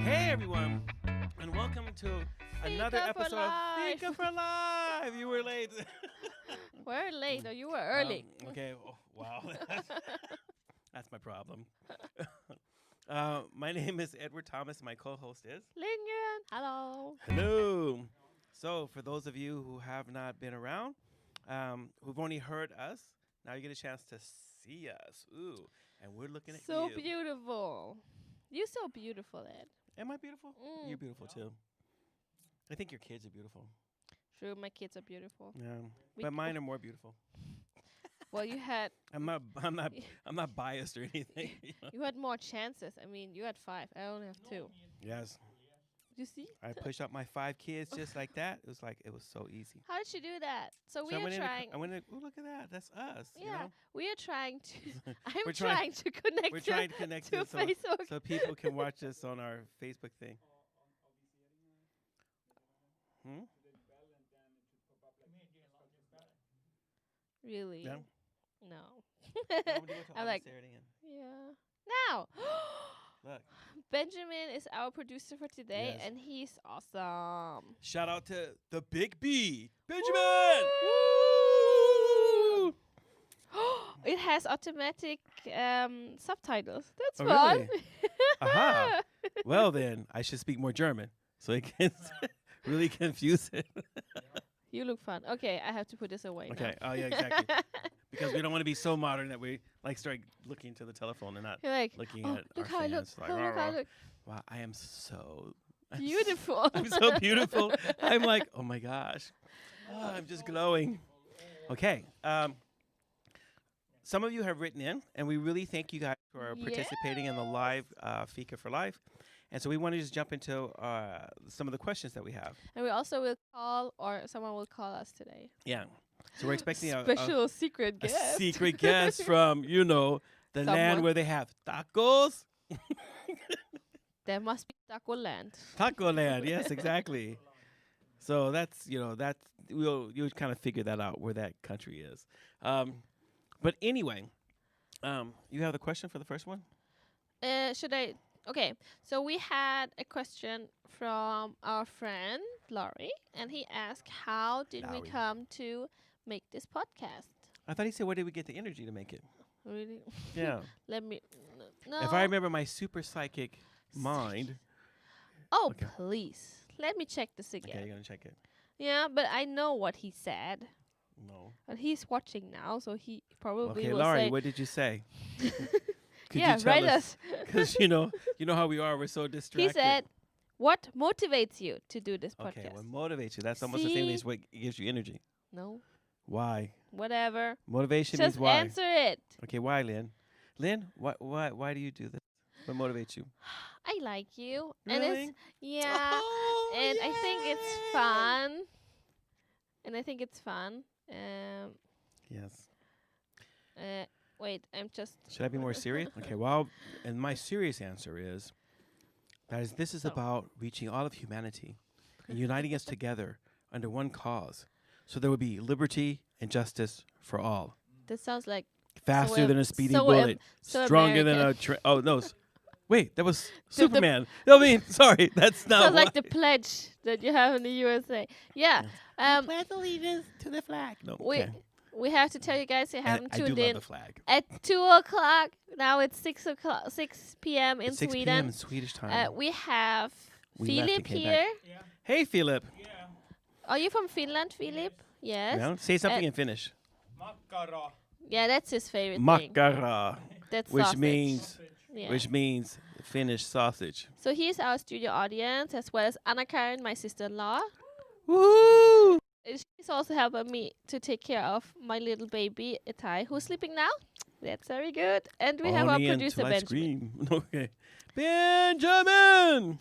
Hey everyone, and welcome to another episode of Fika for Life. You were late. We're late, or you were early. Okay. Oh, wow. That's my problem. My name is Edward Thomas. My co-host is Lingen. Hello. Hello. So, for those of you who have not been around, who've only heard us, now you get a chance to see us. Ooh, and we're looking at So you. beautiful. You're so beautiful, Ed. Am I beautiful? You're beautiful too. I think your kids are beautiful. True, my kids are beautiful. Yeah, We but c- mine are more beautiful. Well, you had I'm not biased or anything. you had more chances. I mean, you had 5. I only have 2. Yes, You see? I pushed up my 5 kids just like that. It was so easy. How did you do that? So we I are went in. trying. I went in. Oh, look at that. That's us. Yeah, You know? we are trying to. We're I'm trying- trying to connect. We're trying to connect to it so, Facebook. so people can watch us on our Facebook thing. Hmm? Really? Yeah. No. I'm gonna go to I'm like, August again. yeah. Now. Look. Benjamin is our producer for today, Yes. and he's awesome. Shout out to the Big B, Benjamin. Woo! It has automatic subtitles. That's Oh, fun. really? Aha. Well, then I should speak more German so it can really confuse it. You look fun. Okay, I have to put this away Okay. Oh yeah, exactly. Because we don't want to be so modern that we like start looking to the telephone and not You're like, looking oh, at look our how I look. fans. Like, Oh, look how "Rah, I rah." look. Wow, I am so Beautiful. I'm so beautiful. I'm like, oh my gosh, I'm just glowing. Okay. Some of you have written in, and we really thank you guys for participating in the live Fika for Life. And so we want to just jump into some of the questions that we have. And we also will call, or someone will call us today. Yeah. So we're expecting Special secret a guest. secret guest from, the land Someone. where they have tacos. There must be Taco Land. Taco land. Yes, exactly. So that's, you'll kind of figure that out where that country is. But anyway, you have the question for the first one? Should I? Okay, so we had a question from our friend Laurie, and he asked, "How did we Laurie. come to make this podcast?" I thought he said, where did we get the energy to make it? Really? Yeah. Let me. No. If I remember my super psychic mind. Oh, Okay. please. Let me check this again. Okay, you're going to check it. Yeah, but I know what he said. No. But he's watching now, so he probably Okay, will Laurie, say. what did you say? Could Yeah, you tell write us? us. Because you know how we are. We're so distracted. He said, "What motivates you to do this Okay, podcast?" what motivates you? That's almost the same See? as what gives you energy. No, Why? whatever. Motivation Just means why. answer it. Okay, why, Lynn? Lynn, why do you do this? What motivates you? I like you, and Really? it's Oh, and I think it's yay! fun. And I think it's fun. Yes. Wait, I'm just. Should I be more serious? Okay, well, and my serious answer is this is Oh. about reaching all of humanity and uniting us together under one cause. So there would be liberty and justice for all. That sounds like Faster So than a am- speeding so bullet. so Stronger than a American. oh no. Wait, that was The- Superman. I mean, sorry, that's not sounds like why. the pledge that you have in the USA. Yeah. Pledge allegiance to the flag. No, We okay. we have to tell you guys you And haven't I do tuned love in the flag. at 2:00. Now it's 6:00, 6 p.m. in It's 6 p.m. Sweden. in Swedish time. We have We left and Philip came here. back. Hey, Philip. Are you from Finland, Philip? Yes. Yeah, say something in Finnish. Makkara. Yeah, that's his favorite thing. Makkara, That's which sausage. which means Finnish sausage. So he's our studio audience, as well as Anna Karen, my sister-in-law. Woo! And she's also helping me to take care of my little baby, Itai, who's sleeping now. That's very good. And we have our Only producer, until I Benjamin. scream. Okay, Benjamin.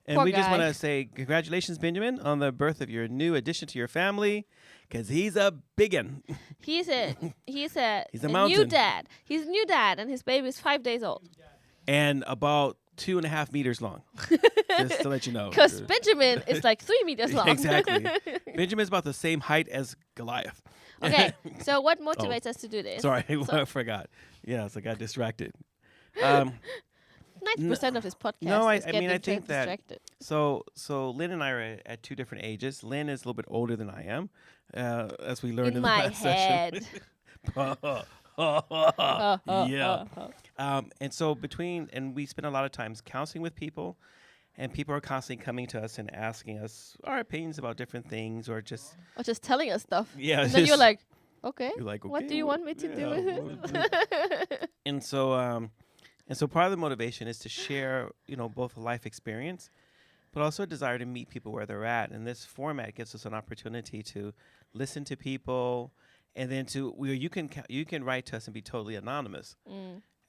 And Poor we just guy. want to say congratulations, Benjamin, on the birth of your new addition to your family, because he's a biggin. He's a He's a a new mountain. dad. He's a new dad, and his baby is 5 days old. And about 2.5 meters long. Just to let you know. Because Benjamin is like 3 meters long. Exactly. Benjamin's about the same height as Goliath. Okay, so what motivates us to do this? Sorry, So- I forgot. Yes, I got distracted. 90% of his podcast No, is I getting mean, I think that distracted. so Lynn and I are at two different ages. Lynn is a little bit older than I am, as we learned in the my last head. session. Yeah. And so we spend a lot of times counseling with people, and people are constantly coming to us and asking us our opinions about different things, or just Or just telling us stuff. yeah. And then you're like, okay, you're like, what okay, do you want me to do with it? And so part of the motivation is to share, both a life experience, but also a desire to meet people where they're at. And this format gives us an opportunity to listen to people, and then you can write to us and be totally anonymous.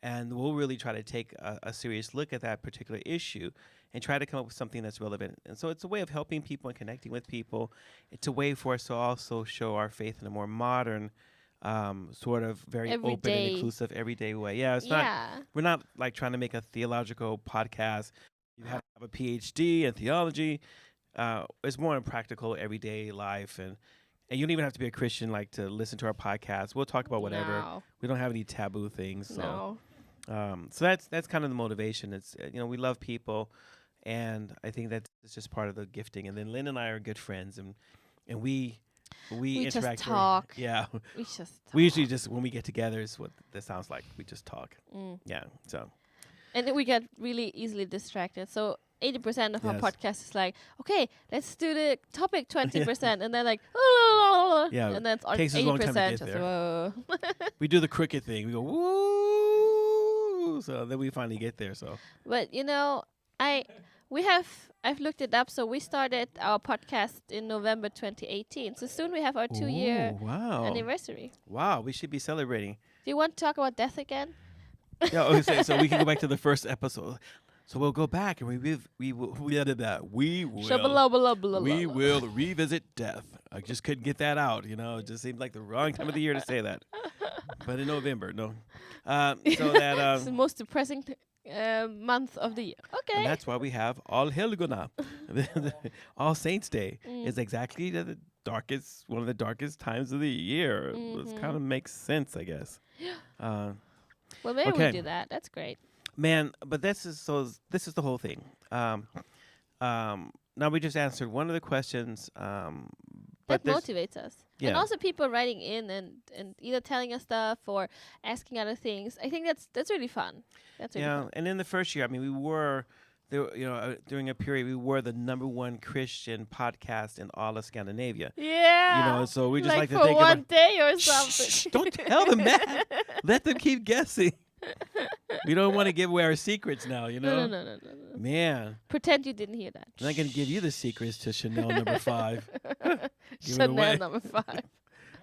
And we'll really try to take a serious look at that particular issue and try to come up with something that's relevant. And so it's a way of helping people and connecting with people. It's a way for us to also show our faith in a more modern, sort of very open and inclusive, everyday way. Yeah, we're not like trying to make a theological podcast. You have to have a PhD in theology. It's more in practical everyday life, and you don't even have to be a Christian to listen to our podcast. We'll talk about whatever. No. We don't have any taboo things. So, No. so that's kind of the motivation. It's we love people, and I think that's just part of the gifting. And then Lynn and I are good friends, and we interact. Just talk. Yeah. We just talk. We usually just, when we get together, is what that sounds like. We just talk. Yeah. So. And then we get really easily distracted. So 80% of our podcast is like, okay, let's do the topic 20%. And then yeah. And then it's takes us a long time to get there. Whoa. We do the cricket thing. We go, woo. So then we finally get there. So. But, I've looked it up. So we started our podcast in November 2018. So soon we have our 2-year anniversary. Wow. We should be celebrating. Do you want to talk about death again? Yeah, so we can go back to the first episode. So we'll go back and we will revisit death. I just couldn't get that out. It just seemed like the wrong time of the year to say that. But in November, no. So that it's the most depressing month of the year. Okay. And that's why we have All Helgona. All Saints Day is exactly one of the darkest times of the year. It kind of makes sense, I guess. Well, maybe we do that. That's great. Man, but this is the whole thing. Now we just answered one of the questions. That motivates us. Yeah. And also people writing in and either telling us stuff or asking other things. I think that's really fun. That's really fun. And in the first year, we were there. During a period, we were the #1 Christian podcast in all of Scandinavia. Yeah. So we just like to for think one day or something. Shh, don't tell them that. Let them keep guessing. We don't want to give away our secrets now, No. Man. Pretend you didn't hear that. I'm not going to give you the secrets to Chanel number 5. Chanel number 5.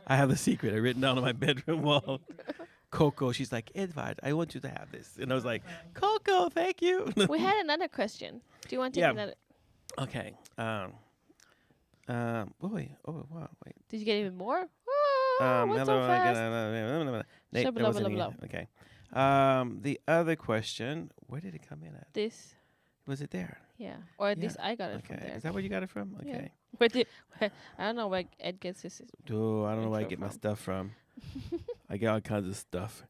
I have the secret. I written down on my bedroom wall. Coco, she's like, Edvard, I want you to have this. And I was like, Coco, thank you. We had another question. Do you want to take another? Okay. Wow, wait. Did you get even more? What's so fast? Okay. The other question, where did it come in at? This. Was it there? Yeah. Or this, I got it from there. Is that where you got it from? Okay. Yeah. I don't know where Ed gets his. I don't know where I get my stuff from. I get all kinds of stuff.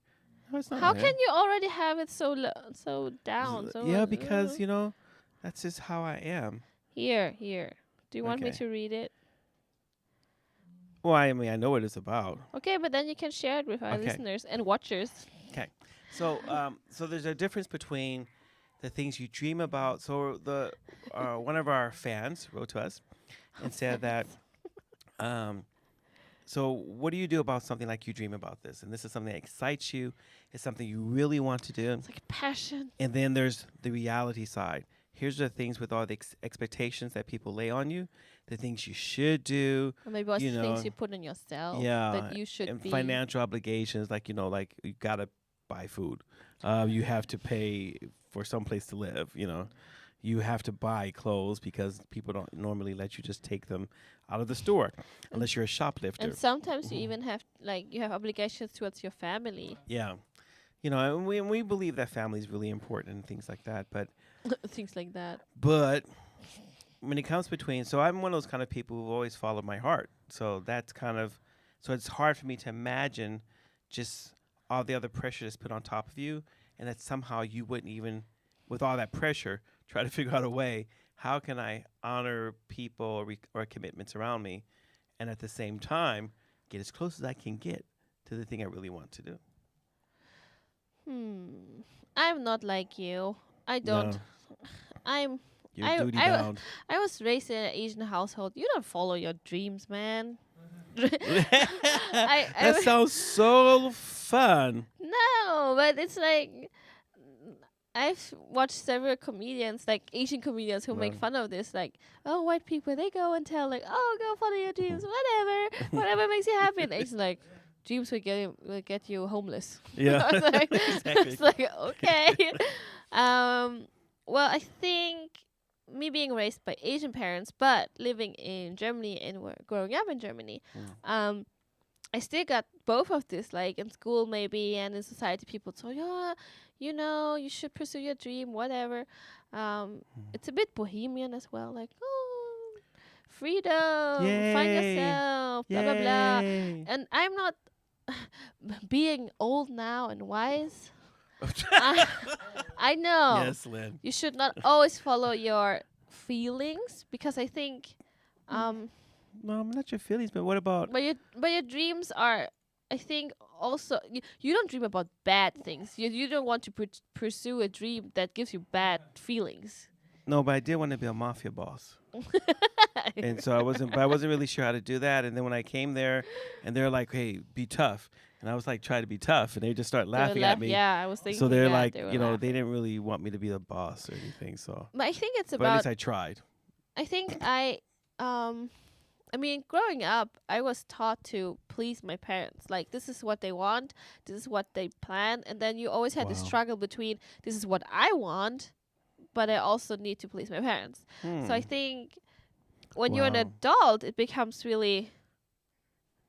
No, it's not. How can you already have it so down? Because that's just how I am. Here. Do you want me to read it? Well, I know what it's about. Okay, but then you can share it with our listeners and watchers. Okay. So there's a difference between the things you dream about. So one of our fans wrote to us and said that. So what do you do about something like you dream about this? And this is something that excites you. It's something you really want to do. It's like passion. And then there's the reality side. Here's the things with all the expectations that people lay on you, the things you should do. Or maybe also things you put on yourself that you should be. Financial obligations, like you got to buy food. You have to pay for some place to live, You have to buy clothes because people don't normally let you just take them out of the store unless you're a shoplifter. And sometimes you even have you have obligations towards your family. Yeah. And we believe that family is really important and things like that, but things like that. But when it comes so I'm one of those kind of people who always follow my heart. So it's hard for me to imagine just all the other pressure that's put on top of you and that somehow you wouldn't even with all that pressure, try to figure out a way, how can I honor people or commitments around me, and at the same time get as close as I can get to the thing I really want to do. I'm not like you. I don't. No. I'm. You're duty bound. I was raised in an Asian household. You don't follow your dreams, man. That sounds so fun. No, but it's like I've watched several comedians, like Asian comedians, who make fun of this. Like, oh, white people, they go and tell, like, oh, go follow your dreams, whatever makes you happy. And it's like, dreams will get you homeless. Yeah, like, exactly. It's like, okay. Well, I think me being raised by Asian parents, but living in Germany and growing up in Germany, I still got both of this, like in school maybe, and in society, people told, yeah, you know, you should pursue your dream, whatever. It's a bit bohemian as well, like, oh, freedom, Yay. find yourself, blah, blah, blah. And I'm not being old now and wise. I know. Yes, Lynn. You should not always follow your feelings, because I think no, not your feelings, but what about? But your dreams are, I think, also you don't dream about bad things. You don't want to pursue a dream that gives you bad feelings. No, but I did want to be a mafia boss. And so I wasn't really sure how to do that. And then when I came there, and they're like, "Hey, be tough," and I was like, "Try to be tough," and they just start laughing at me. Yeah, I was thinking. So they're that, like, they they didn't really want me to be the boss or anything. So, but I think it's but about. at least I tried. I think I mean, growing up, I was taught to please my parents. Like, this is what they want, this is what they plan, and then you always had this struggle between, this is what I want, but I also need to please my parents. So I think when you're an adult, it becomes really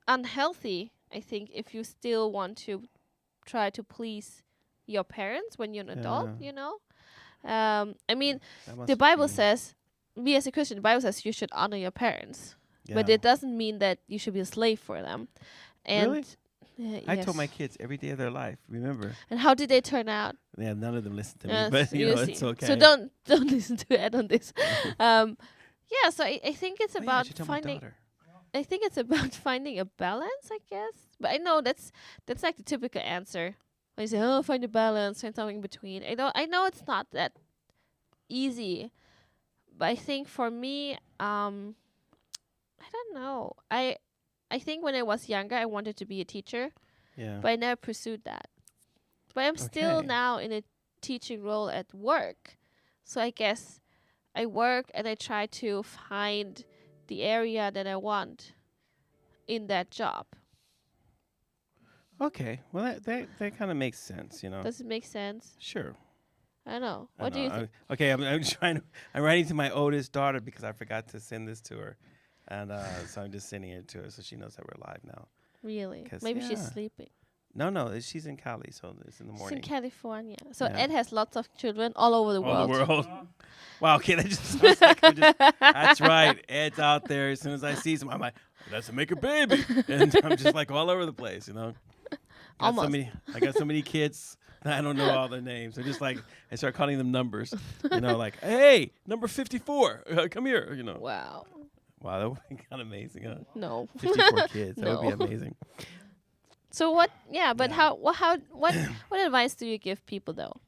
unhealthy, I think, if you still want to try to please your parents when you're an adult, you know? I mean, the Bible says, me as a Christian, the Bible says you should honor your parents. Yeah. But it doesn't mean that you should be a slave for them. And really? I told my kids every day of their life, remember. And how did they turn out? Yeah, none of them listened to me, but it's okay. So don't listen to Ed on this. Yeah, so I think it's about finding. I think it's about finding a balance, I guess. But I know that's like the typical answer. When you say, "Oh, find a balance, find something in between." I know it's not that easy, but I think for me, I don't know. I think when I was younger, I wanted to be a teacher. Yeah. But I never pursued that. But I'm still now in a teaching role at work. So I guess I work and I try to find the area that I want in that job. Okay. Well, that kind of makes sense, you know. Does it make sense? Sure. I don't know. What do you think? Okay, I'm writing to my oldest daughter because I forgot to send this to her. And so I'm just sending it to her so she knows that we're live now. Really? Maybe she's sleeping. No, she's in Cali, so it's in the morning. She's in California. So Ed has lots of children all over the world. All the world. Wow, okay, that just sounds like that's right. Ed's out there. As soon as I see him, I'm like, let's make a baby. And I'm just like all over the place, you know. I got so many kids that I don't know all their names. They're just like, I start calling them numbers. You know, like, hey, number 54, come here, you know. Wow. Wow, that would be kind of amazing, huh? No. 54 kids. That would be amazing. So what? Yeah, but what advice do you give people though,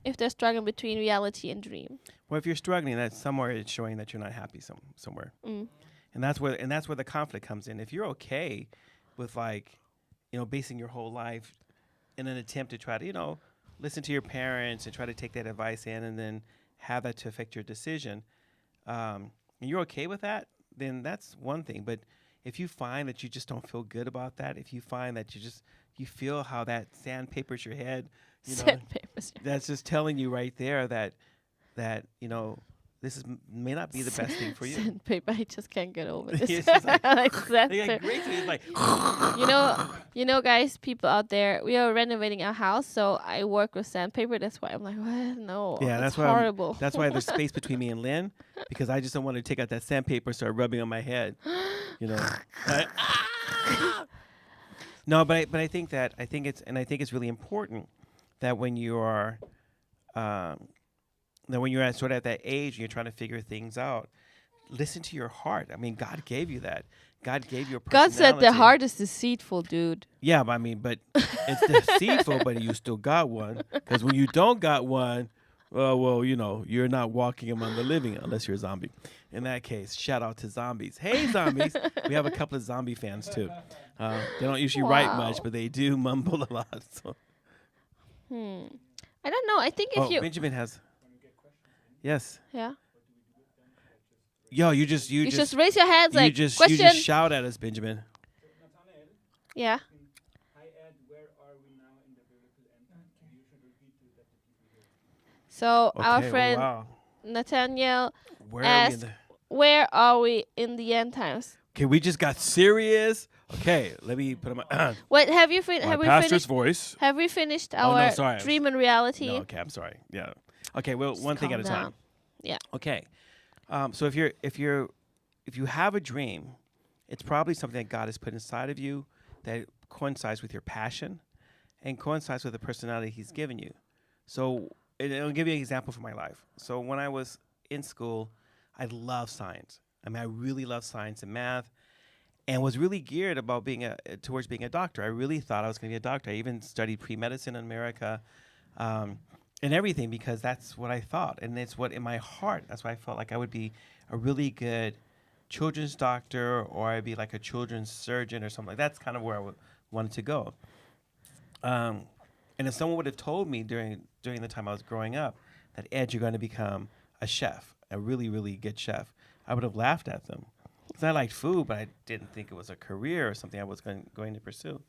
if they're struggling between reality and dream? Well, if you're struggling, that's somewhere it's showing that you're not happy somewhere, and that's where the conflict comes in. If you're okay with basing your whole life in an attempt to try to listen to your parents and try to take that advice in and then have that to affect your decision, and you're okay with that, then that's one thing. But if you find that you just don't feel good about that, if you find that you feel how that sandpapers your head, that's just telling you right there that this may not be the best thing for you. Sandpaper, I just can't get over this. It's like you know, guys, people out there, we are renovating our house, so I work with sandpaper. That's why I'm like, what? No, that's horrible. That's why there's space between me and Lynn, because I just don't want to take out that sandpaper and start rubbing on my head. No, but I think it's really important that when you are Then when you're at that age and you're trying to figure things out, listen to your heart. I mean, God gave you that. God gave you a personality. God said the heart is deceitful, dude. Yeah, but I mean, but it's deceitful, but you still got one. Because when you don't got one, well, you're not walking among the living unless you're a zombie. In that case, shout out to zombies. Hey, zombies. We have a couple of zombie fans, too. They don't usually write much, but they do mumble a lot. So. I don't know. I think if you... Benjamin has... Yes. Yeah. Yo, you just raise your hands like, question. You just shout at us, Benjamin. Yeah. So our friend Nathaniel asked, where are we in the end times? Okay, we just got serious. Okay, let me put on Wait, have we finished voice? Have we finished our dream and reality? No, okay, I'm sorry. Yeah. Okay, well, just one thing at a time. Yeah. Okay. So if you have a dream, it's probably something that God has put inside of you that coincides with your passion and coincides with the personality He's given you. So I'll give you an example from my life. So when I was in school, I loved science. I mean, I really loved science and math, and was really geared about towards being a doctor. I really thought I was going to be a doctor. I even studied pre-medicine in America, and everything, because that's what I thought, and it's what in my heart. That's why I felt like I would be a really good children's doctor, or I'd be like a children's surgeon or something. That's kind of where I wanted to go. And if someone would have told me during the time I was growing up that, Ed, you're going to become a chef, a really, really good chef, I would have laughed at them. Because I liked food, but I didn't think it was a career or something I was going to pursue.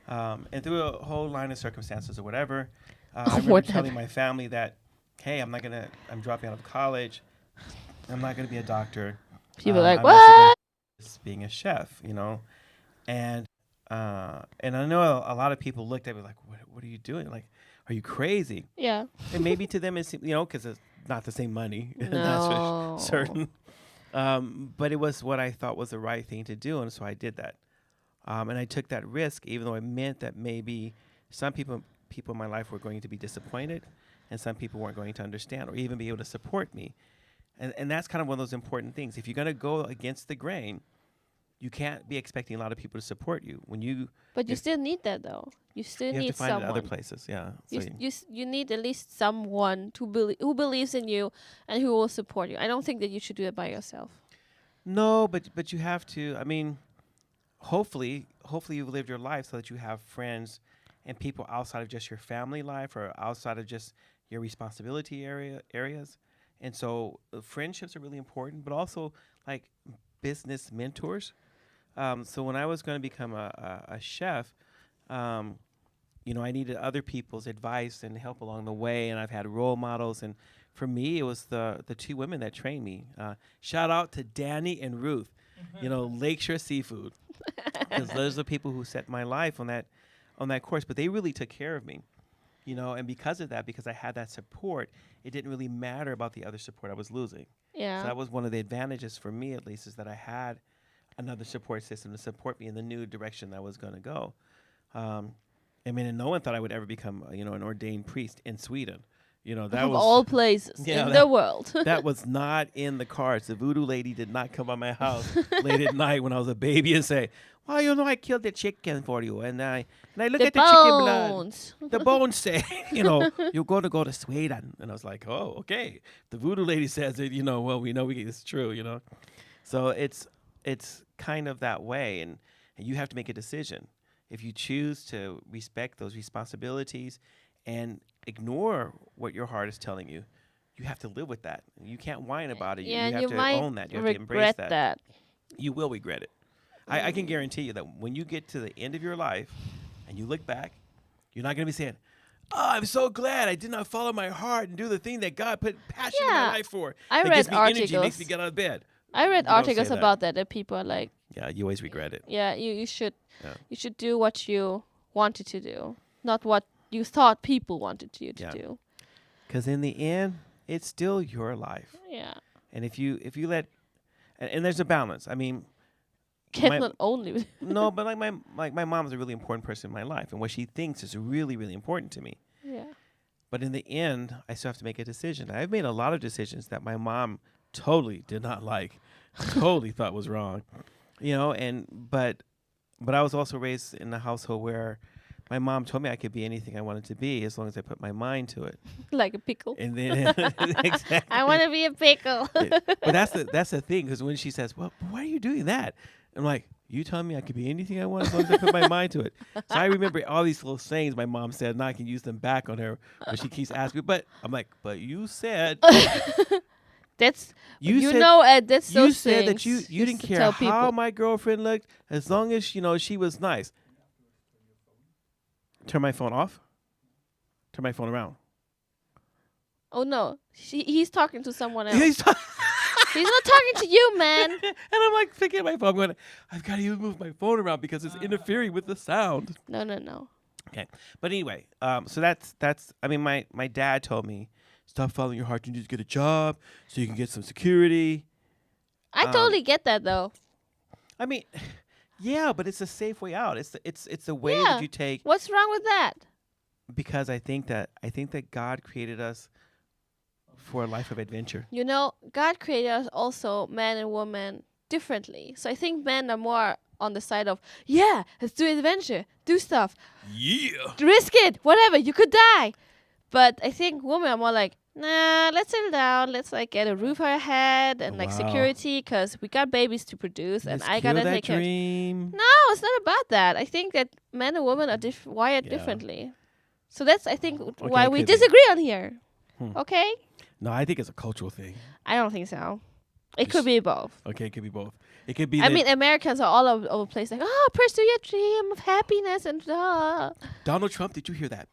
And through a whole line of circumstances or whatever, I remember telling my family that, hey, I'm dropping out of college. I'm not going to be a doctor. People are like, what? Being a chef, And I know a lot of people looked at me like, what are you doing? Like, are you crazy? Yeah. And maybe to them, it's, because it's not the same money. No. That's for certain. But it was what I thought was the right thing to do. And so I did that. And I took that risk, even though it meant that maybe some people in my life were going to be disappointed, and some people weren't going to understand or even be able to support me. And that's kind of one of those important things. If you're going to go against the grain, you can't be expecting a lot of people to support you. But you still need that, though. You still need someone. You have to find it other places, yeah. You need at least someone who believes in you and who will support you. I don't think that you should do it by yourself. No, but you have to. I mean, hopefully you've lived your life so that you have friends and people outside of just your family life or outside of just your responsibility areas. And so friendships are really important, but also like business mentors. So when I was going to become a chef, I needed other people's advice and help along the way. And I've had role models. And for me, it was the two women that trained me. Shout out to Danny and Ruth, Lakeshore Seafood. Because those are the people who set my life on that course. But they really took care of me, and because of that, because I had that support, it didn't really matter about the other support I was losing. Yeah. So that was one of the advantages for me, at least, is that I had another support system to support me in the new direction that I was going to go. And no one thought I would ever become, an ordained priest in Sweden. That was all places in the world. That was not in the cards. The voodoo lady did not come by my house late at night when I was a baby and say, "Well, I killed the chicken for you," and I look at the chicken blood. The bones say, "You're going to go to Sweden," and I was like, "Oh, okay." The voodoo lady says it. Well, we know it's true. So it's kind of that way, and you have to make a decision. If you choose to respect those responsibilities and ignore what your heart is telling you, you have to live with that. You can't whine about it. Yeah, you have to own that. You have to embrace that. You will regret it. I can guarantee you that when you get to the end of your life and you look back, you're not going to be saying, "Oh, I'm so glad I did not follow my heart and do the thing that God put passion in my life for." I read articles. Energy, makes me get out of bed. I read articles about that people are like, yeah, you always regret it. Yeah, you should do what you wanted to do, not what you thought people wanted you to do. Because in the end, it's still your life. Yeah. And if you let, and there's a balance. I mean, not only. No, but my mom's a really important person in my life, and what she thinks is really, really important to me. Yeah. But in the end, I still have to make a decision. I've made a lot of decisions that my mom totally did not like, totally thought was wrong, but I was also raised in a household where my mom told me I could be anything I wanted to be as long as I put my mind to it. Like a pickle. And then exactly. I want to be a pickle. But that's the thing, because when she says, "Well, why are you doing that?" I'm like, "You telling me I could be anything I want as long as I put my mind to it." So I remember all these little sayings my mom said, and I can use them back on her when she keeps asking me. But I'm like, "But you said." That's you that's so. You said that you didn't care how my girlfriend looked as long as she was nice. Turn my phone off. Turn my phone around. Oh no, he's talking to someone else. He's not talking to you, man. And I'm like thinking at my phone, going, I've got to move my phone around because it's interfering with the sound. No. Okay, but anyway, so that's. I mean, my dad told me, stop following your heart. You need to get a job so you can get some security. I totally get that though. I mean, yeah, but it's a safe way out. It's a way that you take. What's wrong with that? Because I think that God created us for a life of adventure. God created us also, man and woman, differently. So I think men are more on the side of, let's do adventure, do stuff. Yeah. Risk it, whatever, you could die. But I think women are more like, nah, let's settle down. Let's get a roof over our head and security, because we got babies to produce, and I gotta take care. No, it's not about that. I think that men and women are wired differently. So that's, I think, why we disagree on here. Okay? No, I think it's a cultural thing. I don't think so. It could be both. Okay, it could be both. It could be. I mean, Americans are all over the place, like, pursue your dream of happiness and. Donald Trump, did you hear that?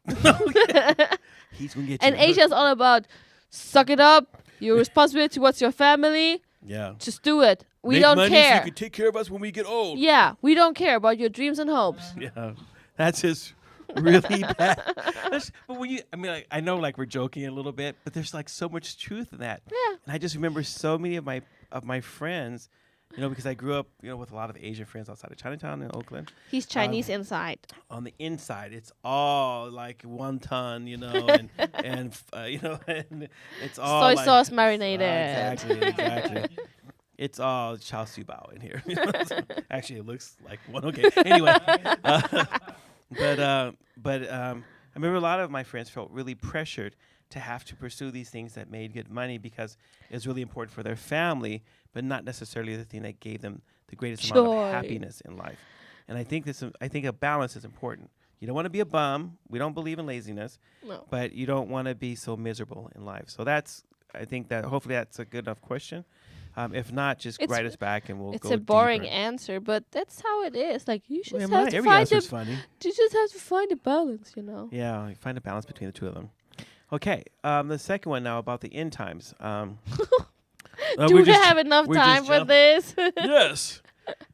He's gonna get you. And Asia's all about, suck it up. Your responsibility towards your family. Yeah. Just do it. We Make don't money care. So you can take care of us when we get old. Yeah, we don't care about your dreams and hopes. Yeah, that's just really bad. But I know we're joking a little bit, but there's so much truth in that. Yeah. And I just remember so many of my friends, because I grew up, with a lot of Asian friends outside of Chinatown in Oakland. He's Chinese inside. On the inside, it's all like wonton, and it's all soy sauce marinated. Exactly. It's all chao siu bao in here. Actually, it looks like one. Okay. Anyway, but I remember a lot of my friends felt really pressured to have to pursue these things that made good money because it was really important for their family, but not necessarily the thing that gave them the greatest amount of happiness in life. And I think a balance is important. You don't want to be a bum. We don't believe in laziness. No. But you don't want to be so miserable in life. So I think that hopefully that's a good enough question. If not, just write us back and we'll go deeper. It's a boring answer, but that's how it is. You just have to find You just have to find a balance, Yeah, find a balance between the two of them. Okay, the second one now about the end times. Do we have enough time for this? Yes.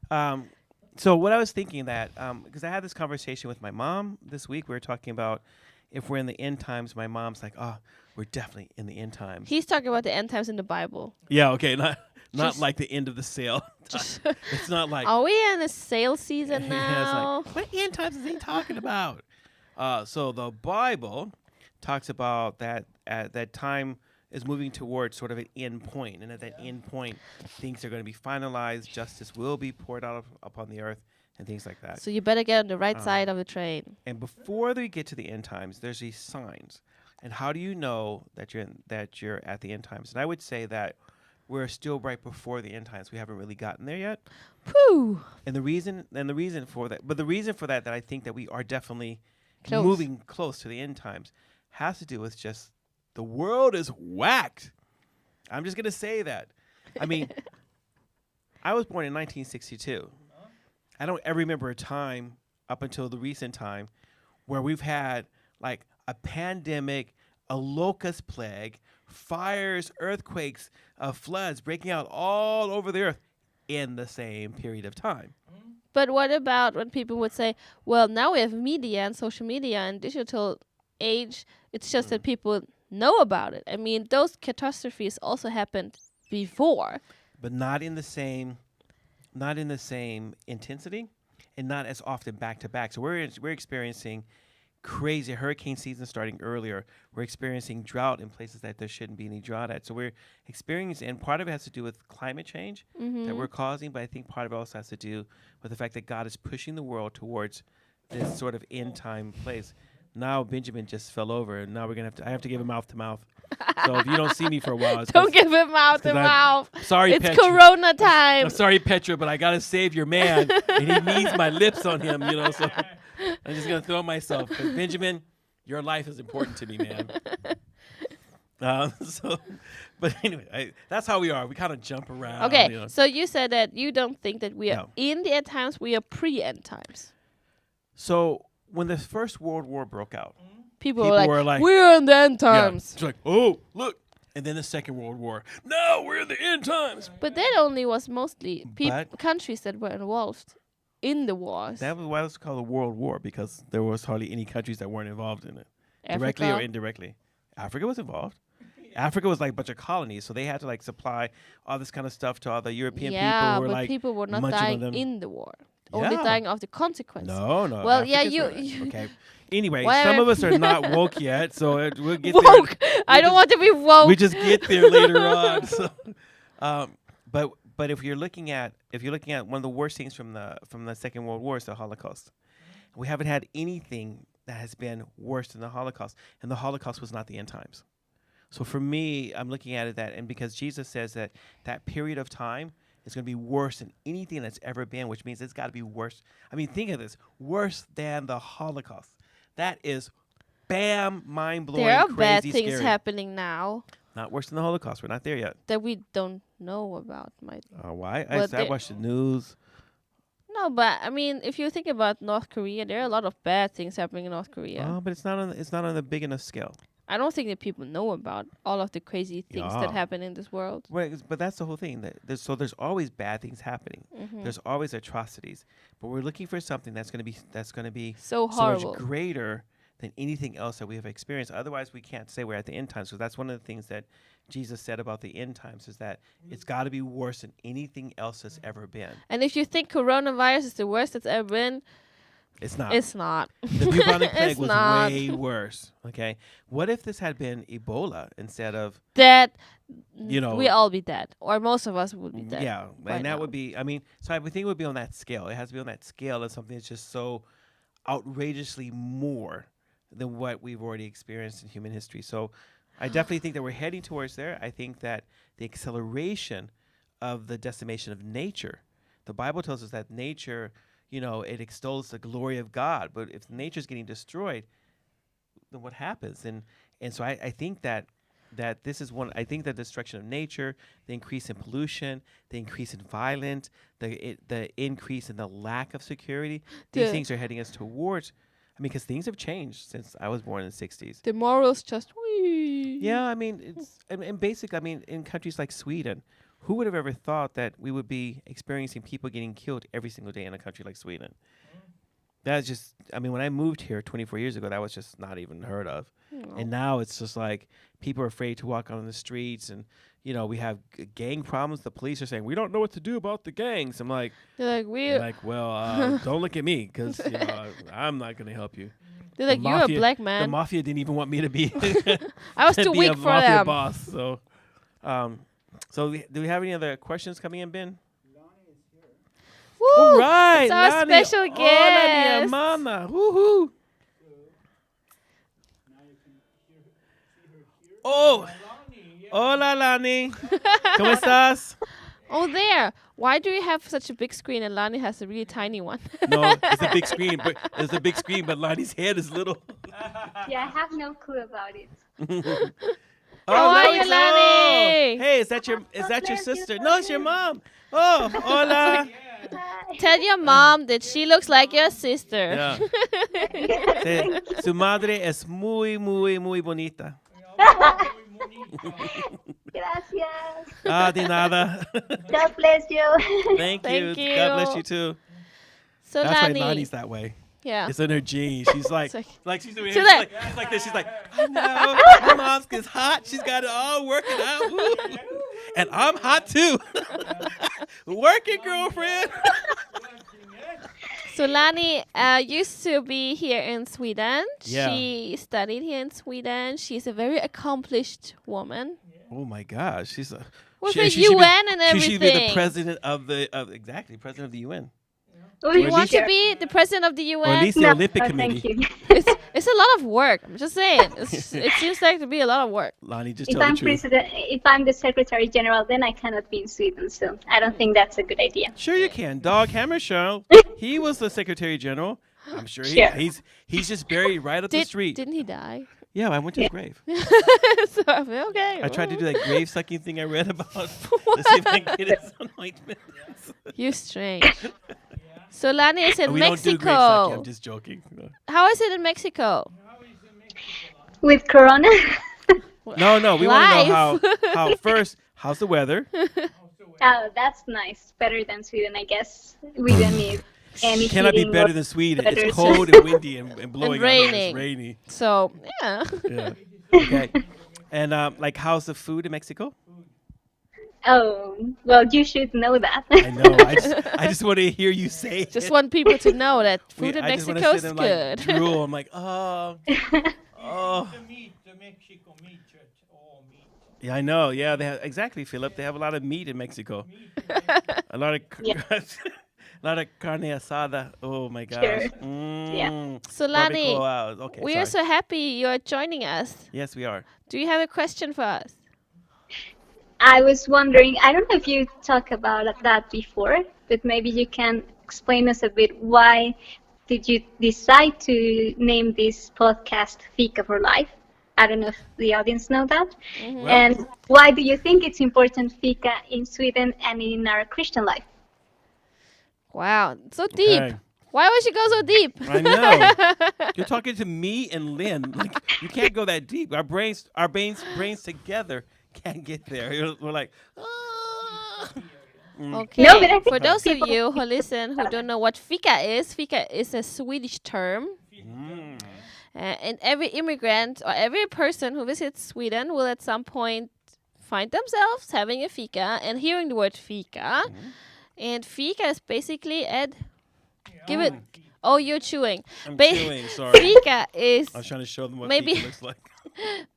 So what I was thinking that, because I had this conversation with my mom this week, we were talking about if we're in the end times. My mom's like, "Oh, we're definitely in the end times." He's talking about the end times in the Bible. Yeah. Okay. Not like the end of the sale. It's not like. Are we in a sale season now? It's what end times is he talking about? So the Bible talks about that time is moving towards sort of an end point, and at that end point, things are going to be finalized. Justice will be poured out upon the earth, and things like that. So you better get on the right side of the train. And before we get to the end times, there's these signs. And how do you know that you're at the end times? And I would say that we're still right before the end times. We haven't really gotten there yet. Whew. And the reason for that I think that we are definitely Close. moving close to the end times has to do with just the world is whacked. I'm just going to say that. I mean, I was born in 1962. I don't ever remember a time up until the recent time where we've had a pandemic, a locust plague, fires, earthquakes, floods breaking out all over the earth in the same period of time. But what about when people would say, well, now we have media and social media and digital age. It's just that people know about it. I mean, those catastrophes also happened before. But not in the same intensity and not as often back to back. So we're experiencing crazy hurricane season starting earlier. We're experiencing drought in places that there shouldn't be any drought at. So we're experiencing, and part of it has to do with climate change that we're causing, but I think part of it also has to do with the fact that God is pushing the world towards this sort of end time place. Now Benjamin just fell over, and now I have to give him mouth to mouth. So if you don't see me for a while, don't give him mouth to mouth. Sorry, it's Petra. Corona time. I'm sorry, Petra, but I gotta save your man, and he needs my lips on him. So I'm just gonna throw myself. Because Benjamin, your life is important to me, man. But anyway, that's how we are. We kind of jump around. Okay, so you said that you don't think that we are in the end times. We are pre-end times. So when the First World War broke out, people were like, we're in the end times. It's like, oh, look. And then the Second World War. No, we're in the end times. But that only was mostly countries that were involved in the wars. That was why it was called a World War, because there was hardly any countries that weren't involved in it. Africa. Directly or indirectly. Africa was involved. Africa was like a bunch of colonies, so they had to like supply all this kind of stuff to all the European people who were like people were not dying in the war. Only dying of the consequences. No. Well, you okay. Anyway, some of us are not woke yet, so we'll get woke. there. I don't want to be woke. We just get there later on. So, but if you're looking at one of the worst things from the Second World War is the Holocaust. We haven't had anything that has been worse than the Holocaust, and the Holocaust was not the end times. So for me, I'm looking at it and because Jesus says that period of time is going to be worse than anything that's ever been, which means it's got to be worse. I mean, think of this, worse than the Holocaust. That is, bam, mind-blowing, there are crazy, bad things scary. Happening now. Not worse than the Holocaust. We're not there yet. That we don't know about. Why? I watched the news. No, but I mean, if you think about North Korea, there are a lot of bad things happening in North Korea. Oh, but it's not on the big enough scale. I don't think that people know about all of the crazy things that happen in this world. Right, but that's the whole thing. There's always bad things happening. There's always atrocities. But we're looking for something that's going to be so horrible, so much greater than anything else that we have experienced. Otherwise, we can't say we're at the end times. So that's one of the things that Jesus said about the end times is that it's got to be worse than anything else that's ever been. And if you think coronavirus is the worst that's ever been, it's not. It's not. The bubonic plague was way worse. Okay, what if this had been Ebola instead of that? We all be dead, or most of us would be dead. Yeah, and that would be. I mean, so I would think it would be on that scale. It has to be on that scale of something that's just so outrageously more than what we've already experienced in human history. So, I definitely think that we're heading towards there. I think that the acceleration of the decimation of nature. The Bible tells us that nature. It extols the glory of God. But if nature's getting destroyed, then what happens? And so I think that this is one. I think the destruction of nature, the increase in pollution, the increase in violence, the increase in the lack of security, these things are heading us towards. I mean, because things have changed since I was born in the 60s. The morals just. Yeah, I mean, it's and basically, I mean, in countries like Sweden. Who would have ever thought that we would be experiencing people getting killed every single day in a country like Sweden? That's just, I mean, when I moved here 24 years ago, that was just not even heard of. No. And now it's just like people are afraid to walk on the streets and, we have gang problems. The police are saying, we don't know what to do about the gangs. I'm like, well, don't look at me because, I'm not going to help you. They're like, you're a black man. The mafia didn't even want me to be I was too weak for them. Boss, so, so do we have any other questions coming in, Ben? Lonnie is here. Woo! All right, it's our Lonnie. Special guest. Hola, mi hermana. Woohoo! Oh, hola, Lani. ¿Cómo estás? Oh, there. Why do you have such a big screen and Lani has a really tiny one? No, it's a big screen, but Lani's head is little. Yeah, I have no clue about it. How are you, Lani? Hey, is that your sister? No, it's your mom. Oh, hola. Tell your mom that she looks like your sister. Yeah. Su madre es muy, muy, muy bonita. Gracias. De nada. God bless you. Thank you. God bless you too. So that's Lani. why Lani's that way. Yeah. It's in her genes. She's like she's doing she's like this. She's like, I know. My mom's is hot. She's got it all working out. Woo. And I'm hot too. Work it, girlfriend. So Lani used to be here in Sweden. Yeah. She studied here in Sweden. She's a very accomplished woman. Oh my gosh, she's a with the UN and everything. She should be the president of the president of the UN. You want to be the president of the UN? Or at least the Olympic Committee. Thank you. It's a lot of work. I'm just saying. It seems like to be a lot of work. Lonnie, just If tell I'm the truth. president, if I'm the Secretary General, then I cannot be in Sweden. So I don't think that's a good idea. Sure you can. Dog Hammarskjöld, he was the Secretary General. I'm sure he's just buried right up the street. Didn't he die? Yeah, I went to his grave. So I feel okay. I tried to do that grave sucking thing I read about to see if I can get his anointment. You're strange. So Lani is in we Mexico. Don't do grave sucking. I'm just joking. How is it in Mexico? With Corona? No. We want to know how first. How's the weather? Oh, that's nice. Better than Sweden, I guess. We don't need any. Cannot be better than Sweden. It's cold and windy and blowing. And raining. It's rainy. So yeah. Yeah. Okay. And like, how's the food in Mexico? Oh, well, you should know that. I know. I just want to hear you say it. Just want people to know that food in I just Mexico is sit and, good. Like, drool. I'm like, oh. The Mexico meat church, all meat. Yeah, I know. Yeah, they have, exactly, Philip. They have a lot of meat in Mexico. A lot of a lot of carne asada. Oh my gosh. Sure. Yeah. So Lani, okay, we are so happy you're joining us. Yes, we are. Do you have a question for us? I was wondering, I don't know if you talked about that before, but maybe you can explain us a bit why did you decide to name this podcast Fika for Life? I don't know if the audience know that. Mm-hmm. And why do you think it's important Fika in Sweden and in our Christian life? Wow, so deep. Okay. Why would you go so deep? I know. You're talking to me and Lynn. Like, you can't go that deep. Our brains together can't get there. We're like, ah. Okay. No, but I think for those of people- you who listen who don't know what fika is a Swedish term. And every immigrant or every person who visits Sweden will at some point find themselves having a fika and hearing the word fika. And fika is basically, Ed, give it. Oh, you're chewing. I'm chewing, sorry. Fika is I was trying to show them what maybe- fika looks like.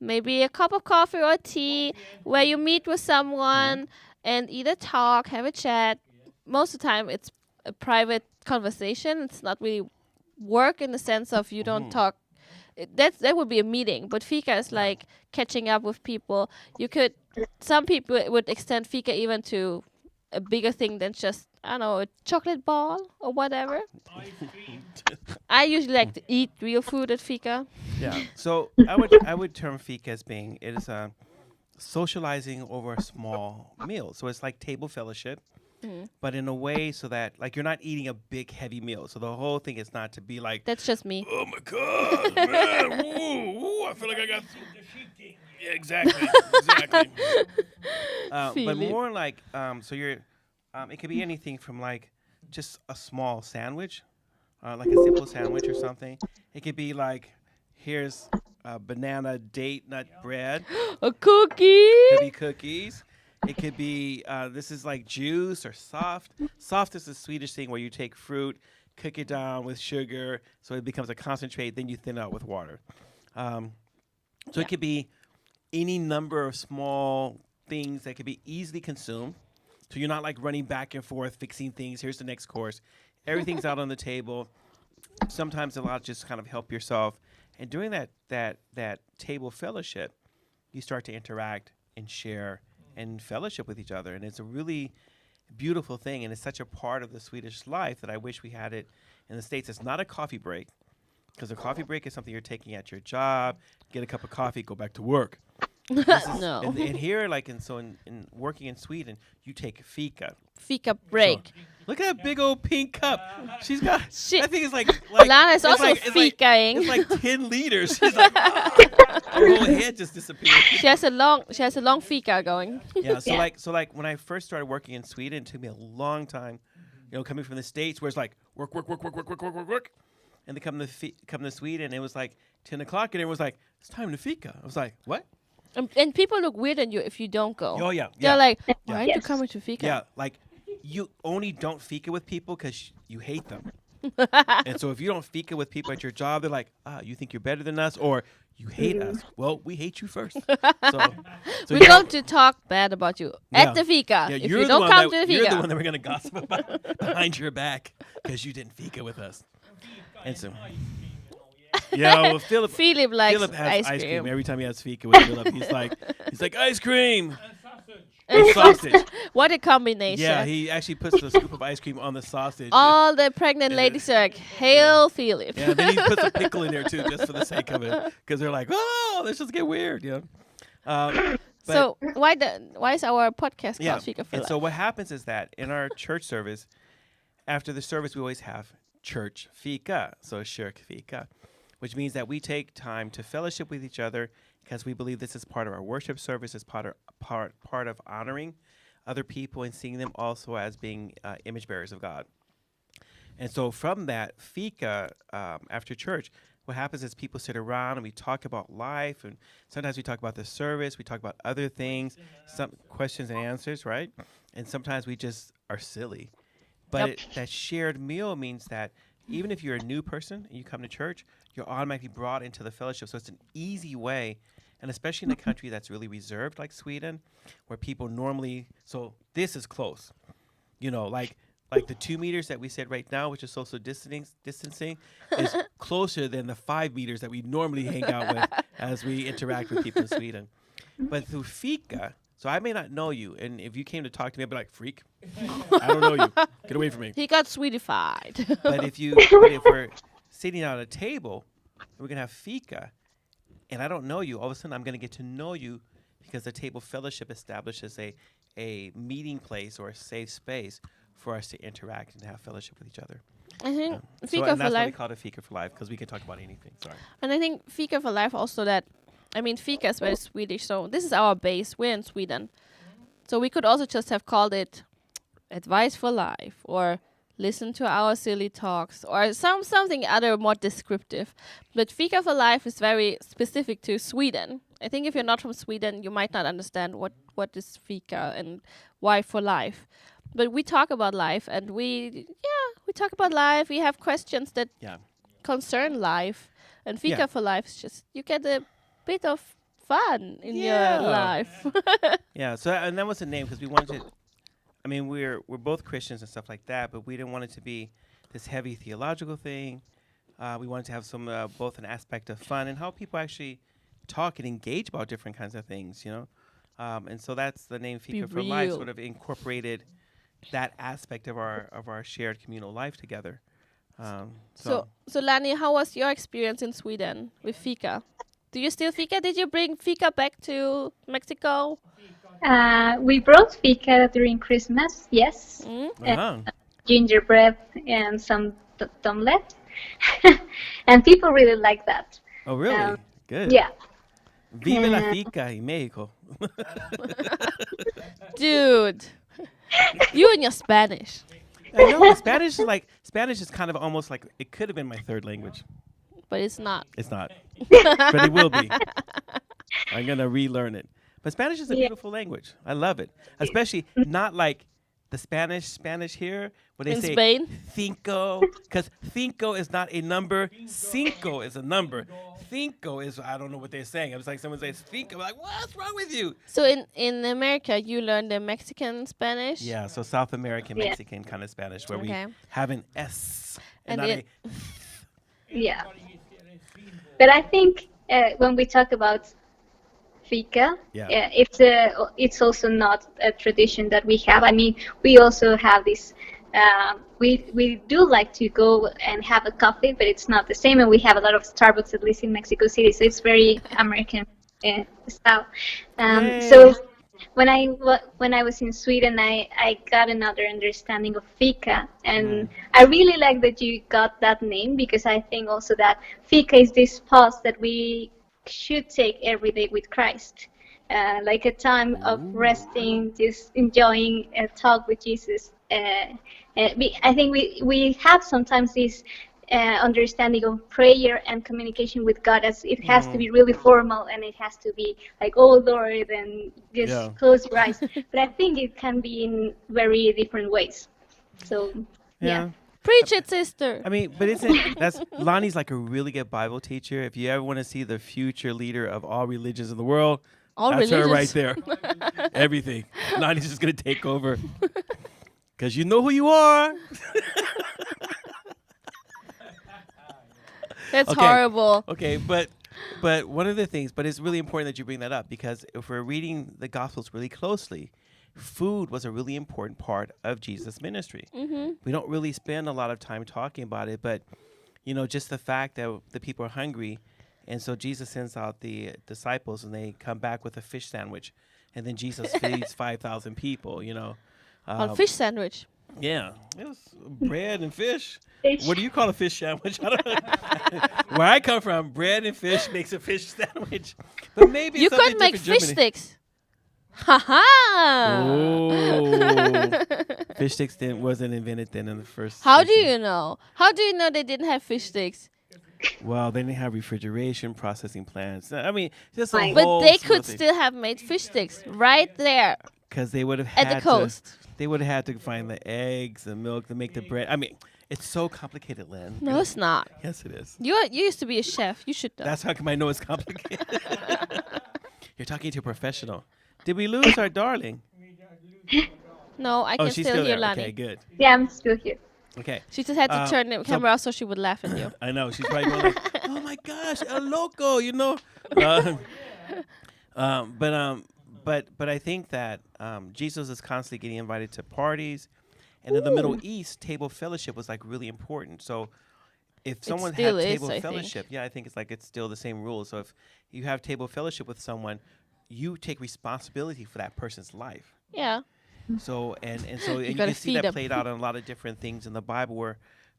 maybe a cup of coffee or tea where you meet with someone and either talk, have a chat. Most of the time it's a private conversation. It's not really work in the sense of you don't talk. That would be a meeting, but fika is like catching up with people. Some people would extend fika even to a bigger thing than just, I don't know, a chocolate ball or whatever. I usually like to eat real food at fika. Yeah. So I would term fika as being it is socializing over a small meal. So it's like table fellowship, but in a way so that like you're not eating a big heavy meal. So the whole thing is not to be like, That's just me. oh my god, man, ooh, I feel like I got. Yeah, exactly. But Feel it. more like so you're. It could be anything from like just a small sandwich, like a simple sandwich or something. It could be like, here's a banana date nut bread. A cookie. It could be cookies. It could be this is like juice or soft. Soft is a Swedish thing where you take fruit, cook it down with sugar, so it becomes a concentrate. Then you thin it out with water. So it could be any number of small things that could be easily consumed. So you're not like running back and forth, fixing things. Here's the next course. Everything's out on the table. Sometimes a lot just kind of help yourself. And during that table fellowship, you start to interact and share and fellowship with each other. And it's a really beautiful thing. And it's such a part of the Swedish life that I wish we had it in the States. It's not a coffee break, because a coffee break is something you're taking at your job, get a cup of coffee, go back to work. No. And here, like, in working in Sweden, you take fika. Fika break. Look at that big old pink cup. She's got. Shit. I think it's like Lana is it's also fikaing. It's like 10 liters. She's like, her whole head just disappeared. She has a long fika going. Yeah. So like when I first started working in Sweden, it took me a long time, coming from the States, where it's like work, and they come to Sweden, and it was like 10 o'clock, and it was like, it's time to fika. I was like, what? And people look weird on you if you don't go. Oh yeah. They're like, why aren't you Yes. coming to fika? Yeah, like you only don't fika with people because you hate them. And so if you don't fika with people at your job, they're like, you think you're better than us, or you hate us. Well, we hate you first. So We're going to talk bad about you Yeah. at the fika. yeah, If you don't come to the you're the fika. one that we're gonna gossip about behind your back because you didn't fika with us. And so, yeah, well, Philip likes has ice cream. Every time he has fika with Philip, he's like ice cream And sausage. and sausage. What a combination. Yeah, he actually puts the scoop of ice cream on the sausage. All the pregnant ladies are like, hail Philip. Yeah, then he puts a pickle in there too, just for the sake of it, because they're like, oh, let's just get weird, you know. So why is our podcast Yeah, called Fika for and Life? so what happens is that in our church service, after the service, we always have church fika, so shirk fika, which means that we take time to fellowship with each other because we believe this is part of our worship service, is part of honoring other people and seeing them also as being image bearers of God. And so from that fika after church, what happens is people sit around and we talk about life, and sometimes we talk about the service, we talk about other things, some questions and answers, right? And sometimes we just are silly. But that shared meal means that even if you're a new person and you come to church, you're automatically brought into the fellowship. So it's an easy way, and especially in a country that's really reserved like Sweden, where people normally, so this is close, you know, like the 2 meters that we said right now, which is social distancing, is closer than the 5 meters that we normally hang out with as we interact with people in Sweden. But through fika, so I may not know you, and if you came to talk to me, I'd be like, freak, I don't know you. Get away from me. He got Swedified. But if we're sitting at a table, and we're going to have fika, and I don't know you, all of a sudden I'm going to get to know you because the table fellowship establishes a meeting place or a safe space for us to interact and have fellowship with each other. I think So Fika and for that's why we Life. call it Fika for Life, because we can talk about anything. Sorry. And I think Fika for Life also that, I mean, Fika is very Swedish, so this is our base. We're in Sweden. So we could also just have called it Advice for Life or Listen to Our Silly Talks or something other more descriptive. But Fika for Life is very specific to Sweden. I think if you're not from Sweden, you might not understand what is Fika and why for life. But we talk about life, and we talk about life. We have questions that concern life, and Fika for Life is just you get a bit of fun in your life. Yeah. So and that was the name because we wanted to. I mean, we're both Christians and stuff like that, but we didn't want it to be this heavy theological thing. We wanted to have some both an aspect of fun and how people actually talk and engage about different kinds of things, you know. And so that's the name Fika for Life, sort of incorporated that aspect of our shared communal life together. So Lani, how was your experience in Sweden with Fika? Do you still Fika? Did you bring Fika back to Mexico? We brought fika during Christmas, yes. Gingerbread and some omelette. And people really like that. Oh, really? Good. Yeah. Vive la fika in Mexico. Dude, you and your Spanish. I know, Spanish is kind of almost like, it could have been my third language. But it's not. It's not. But it will be. I'm going to relearn it. But Spanish is a beautiful language. I love it. Especially not like the Spanish here, where they in say Spain? cinco, because cinco is not a number. Cinco is a number. Cinco is, I don't know what they're saying. It's like someone says cinco. I'm like, what's wrong with you? So in America, you learned the Mexican Spanish? Yeah, so South American, Mexican kind of Spanish, where we have an S and not a... Yeah. But I think when we talk about fika, it's also not a tradition that we have. I mean, we also have this. We do like to go and have a coffee, but it's not the same. And we have a lot of Starbucks, at least in Mexico City, so it's very American style. So when I was in Sweden, I got another understanding of fika, and I really like that you got that name, because I think also that fika is this pause that we should take every day with Christ, like a time of resting, just enjoying a talk with Jesus. I think we have sometimes this understanding of prayer and communication with God as it has to be really formal, and it has to be like, oh Lord, and just close your eyes. But I think it can be in very different ways. So Preach it, sister. I mean, but that's Lonnie's like a really good Bible teacher. If you ever want to see the future leader of all religions in the world, that's her right there. Everything. Lonnie's just gonna take over because you know who you are. That's horrible. Okay, but one of the things, but it's really important that you bring that up because if we're reading the Gospels really closely, food was a really important part of Jesus' ministry. Mm-hmm. We don't really spend a lot of time talking about it, but just the fact that the people are hungry, and so Jesus sends out the disciples, and they come back with a fish sandwich, and then Jesus feeds 5,000 people. On fish sandwich. Yeah, it was bread and fish. Fish. What do you call a fish sandwich? I don't know. Where I come from, bread and fish makes a fish sandwich. But maybe you could make fish sticks. Ha ha! Oh, fish sticks wasn't invented then in the first. How do century. you know? How do you know they didn't have fish sticks? Well, they didn't have refrigeration, processing plants. I mean, just a Right. whole But they slew could of things. still have made fish sticks right there Because they would have had at the coast. They would have had to find the eggs, the milk, to make the bread. I mean, it's so complicated, Lynn. No, it's not. Yes, it is. You used to be a chef. You should know. That's how come I know it's complicated. You're talking to a professional. Did we lose our darling? No, I Oh, can she's still still hear there. Lani. Okay, good. Yeah, I'm still here. Okay. She just had to turn the so- camera off so she would laugh at you. I know. She's probably going like, oh my gosh, a loco, But I think that Jesus is constantly getting invited to parties. And in the Middle East, table fellowship was like really important. So if someone had still is, table I think. fellowship, I think it's still the same rule. So if you have table fellowship with someone, you take responsibility for that person's life. Yeah. So and you gotta can see feed that 'em. played out in a lot of different things in the Bible where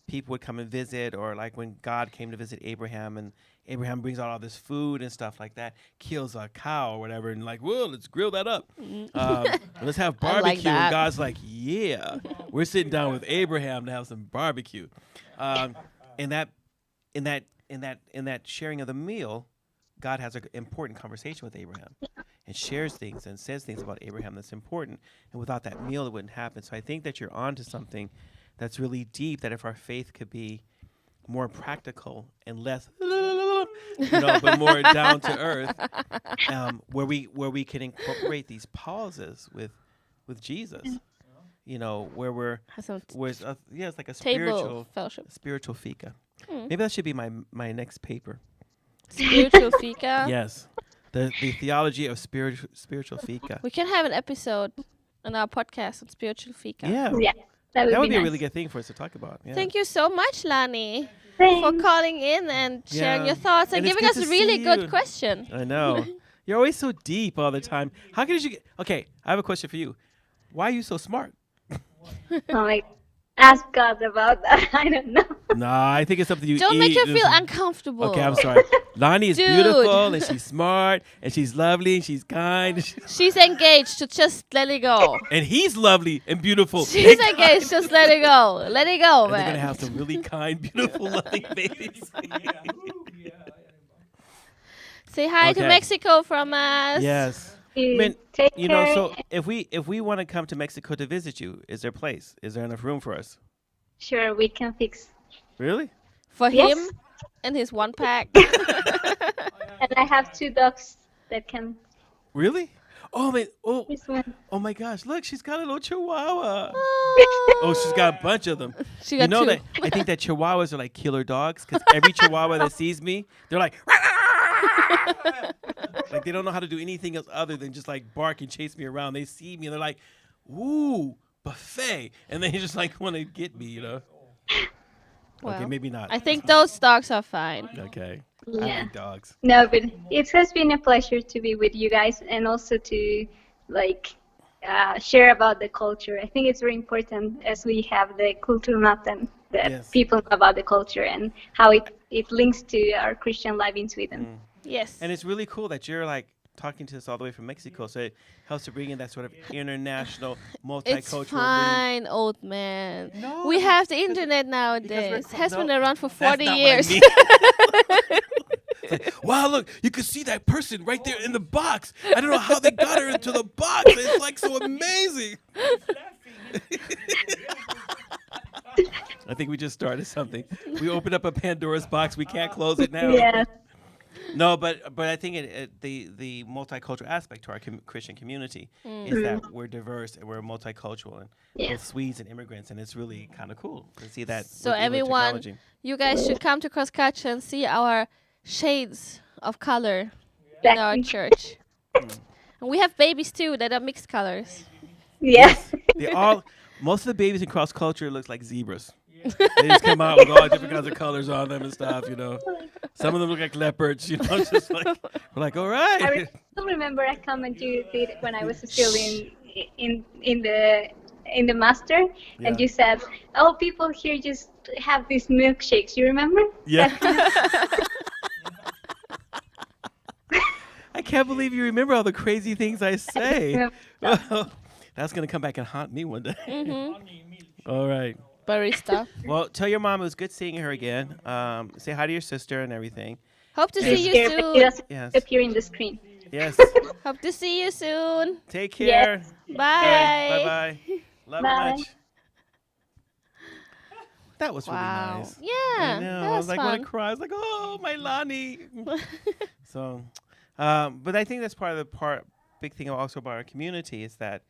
people would come and visit, or like when God came to visit Abraham, and Abraham brings out all this food and stuff like that, kills a cow or whatever, and like, well, let's grill that up. Let's have I like barbecue. that. And God's like, yeah, we're sitting down with Abraham to have some barbecue. In that sharing of the meal, God has an important conversation with Abraham and shares things and says things about Abraham that's important. And without that meal, it wouldn't happen. So I think that you're onto something that's really deep, that if our faith could be more practical and less, but more down to earth, where we can incorporate these pauses with Jesus, where we're, Has some it's like a table fellowship. spiritual fika. Maybe that should be my next paper. Spiritual fika. Yes, the theology of spiritual fika. We can have an episode on our podcast on spiritual fika. Yeah, Yeah, that would, that would be a nice. really good thing for us to talk about. Yeah. Thank you so much, Lani, for Thanks. calling in and sharing Yeah. your thoughts and And it's giving good us to really see good you. question. I know. You're always so deep all the time. How did you get? Okay, I have a question for you. Why are you so smart? I'm like, ask God about that. I don't know. Nah, I think it's something you Don't eat. make her and feel it's- uncomfortable. Okay, I'm sorry. Lonnie is Dude. beautiful, and she's smart, and she's lovely, and she's kind, and She's engaged, so just let it go. and he's lovely and beautiful. She's and engaged, just let it go. Let it go, And they're man. gonna have some really kind, beautiful, loving babies. Say hi to Okay. Mexico from us. Yes. You I mean, take care. so if we want to come to Mexico to visit you, is there a place? Is there enough room for us? Sure, we can fix. Really? For Yes. him and his one pack. And I have 2 dogs that can. Really? Oh man! This one. Oh my gosh! Look, she's got a little Chihuahua. Oh, Oh, she's got a bunch of them. She got two. That I think that Chihuahuas are like killer dogs because every Chihuahua that sees me, they're like, like they don't know how to do anything else other than just like bark and chase me around. They see me and they're like, ooh, buffet, and they just like want to get me, Okay, Well, maybe not. I think those dogs are fine. Okay. I Yeah. like dogs. No, but it has been a pleasure to be with you guys and also to share about the culture. I think it's very important as we have the Kulturnatten that Yes. people know about the culture and how it links to our Christian life in Sweden. Yes. And it's really cool that you're like talking to us all the way from Mexico, so it helps to bring in that sort of international, It's multicultural. fine, old man. No, We have the because- internet nowadays. we're- Has been no, around for That's 40 not what I years. mean. It's like, wow, look, you can see that person right there in the box. I don't know how they got her into the box. It's like so amazing. I think think we just started something. We opened up a Pandora's box. We can't close it now. Yeah. No, but I think the multicultural aspect to our Christian community is that we're diverse and we're multicultural, and both Swedes and immigrants, and it's really kind of cool to see that. So everyone, you guys should come to Cross Culture and see our shades of color in our church. And we have babies too that are mixed colors. Yes. Most of the babies in Cross Culture looks like zebras. They just come out with all different kinds of colors on them and stuff, you know. Some of them look like leopards, you know. Just like we're like, all right. I still remember a comment you did when I was still in the master, and you said, "Oh, people here just have these milkshakes." You remember? Yeah. I can't believe you remember all the crazy things I say. That's gonna come back and haunt me one day. All right. Barista. Well, tell your mom it was good seeing her again. Say hi to your sister and everything. Hope to see you soon. It doesn't appear in the screen. Yes. Hope to see you soon. Take care. Yes. Bye. Bye. Love Bye. you much. That was really nice. Yeah. I know. That I was was like, fun. want to cry. I was like, oh, my Lani. So, but I think that's part of the big thing also about our community is that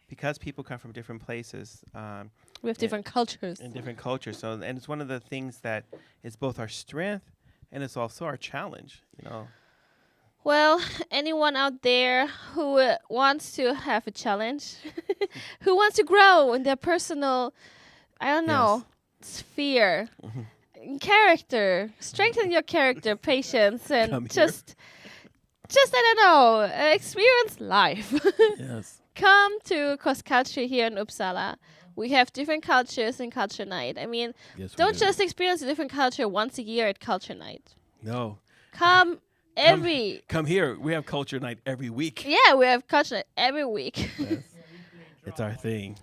because people come from different places, we have different cultures. and different cultures. So, and it's one of the things that is both our strength and it's also our challenge. You know. Well, anyone out there who wants to have a challenge, who wants to grow in their personal, I don't know, sphere, character, strengthen your character, patience, and just I don't know, experience life. Yes. Come to Cross Culture here in Uppsala. We have different cultures in Culture Night. I mean, don't just experience a different culture once a year at Culture Night. No. Come here. We have Culture Night every week. Yeah, we have Culture Night every week. Yes. It's our thing.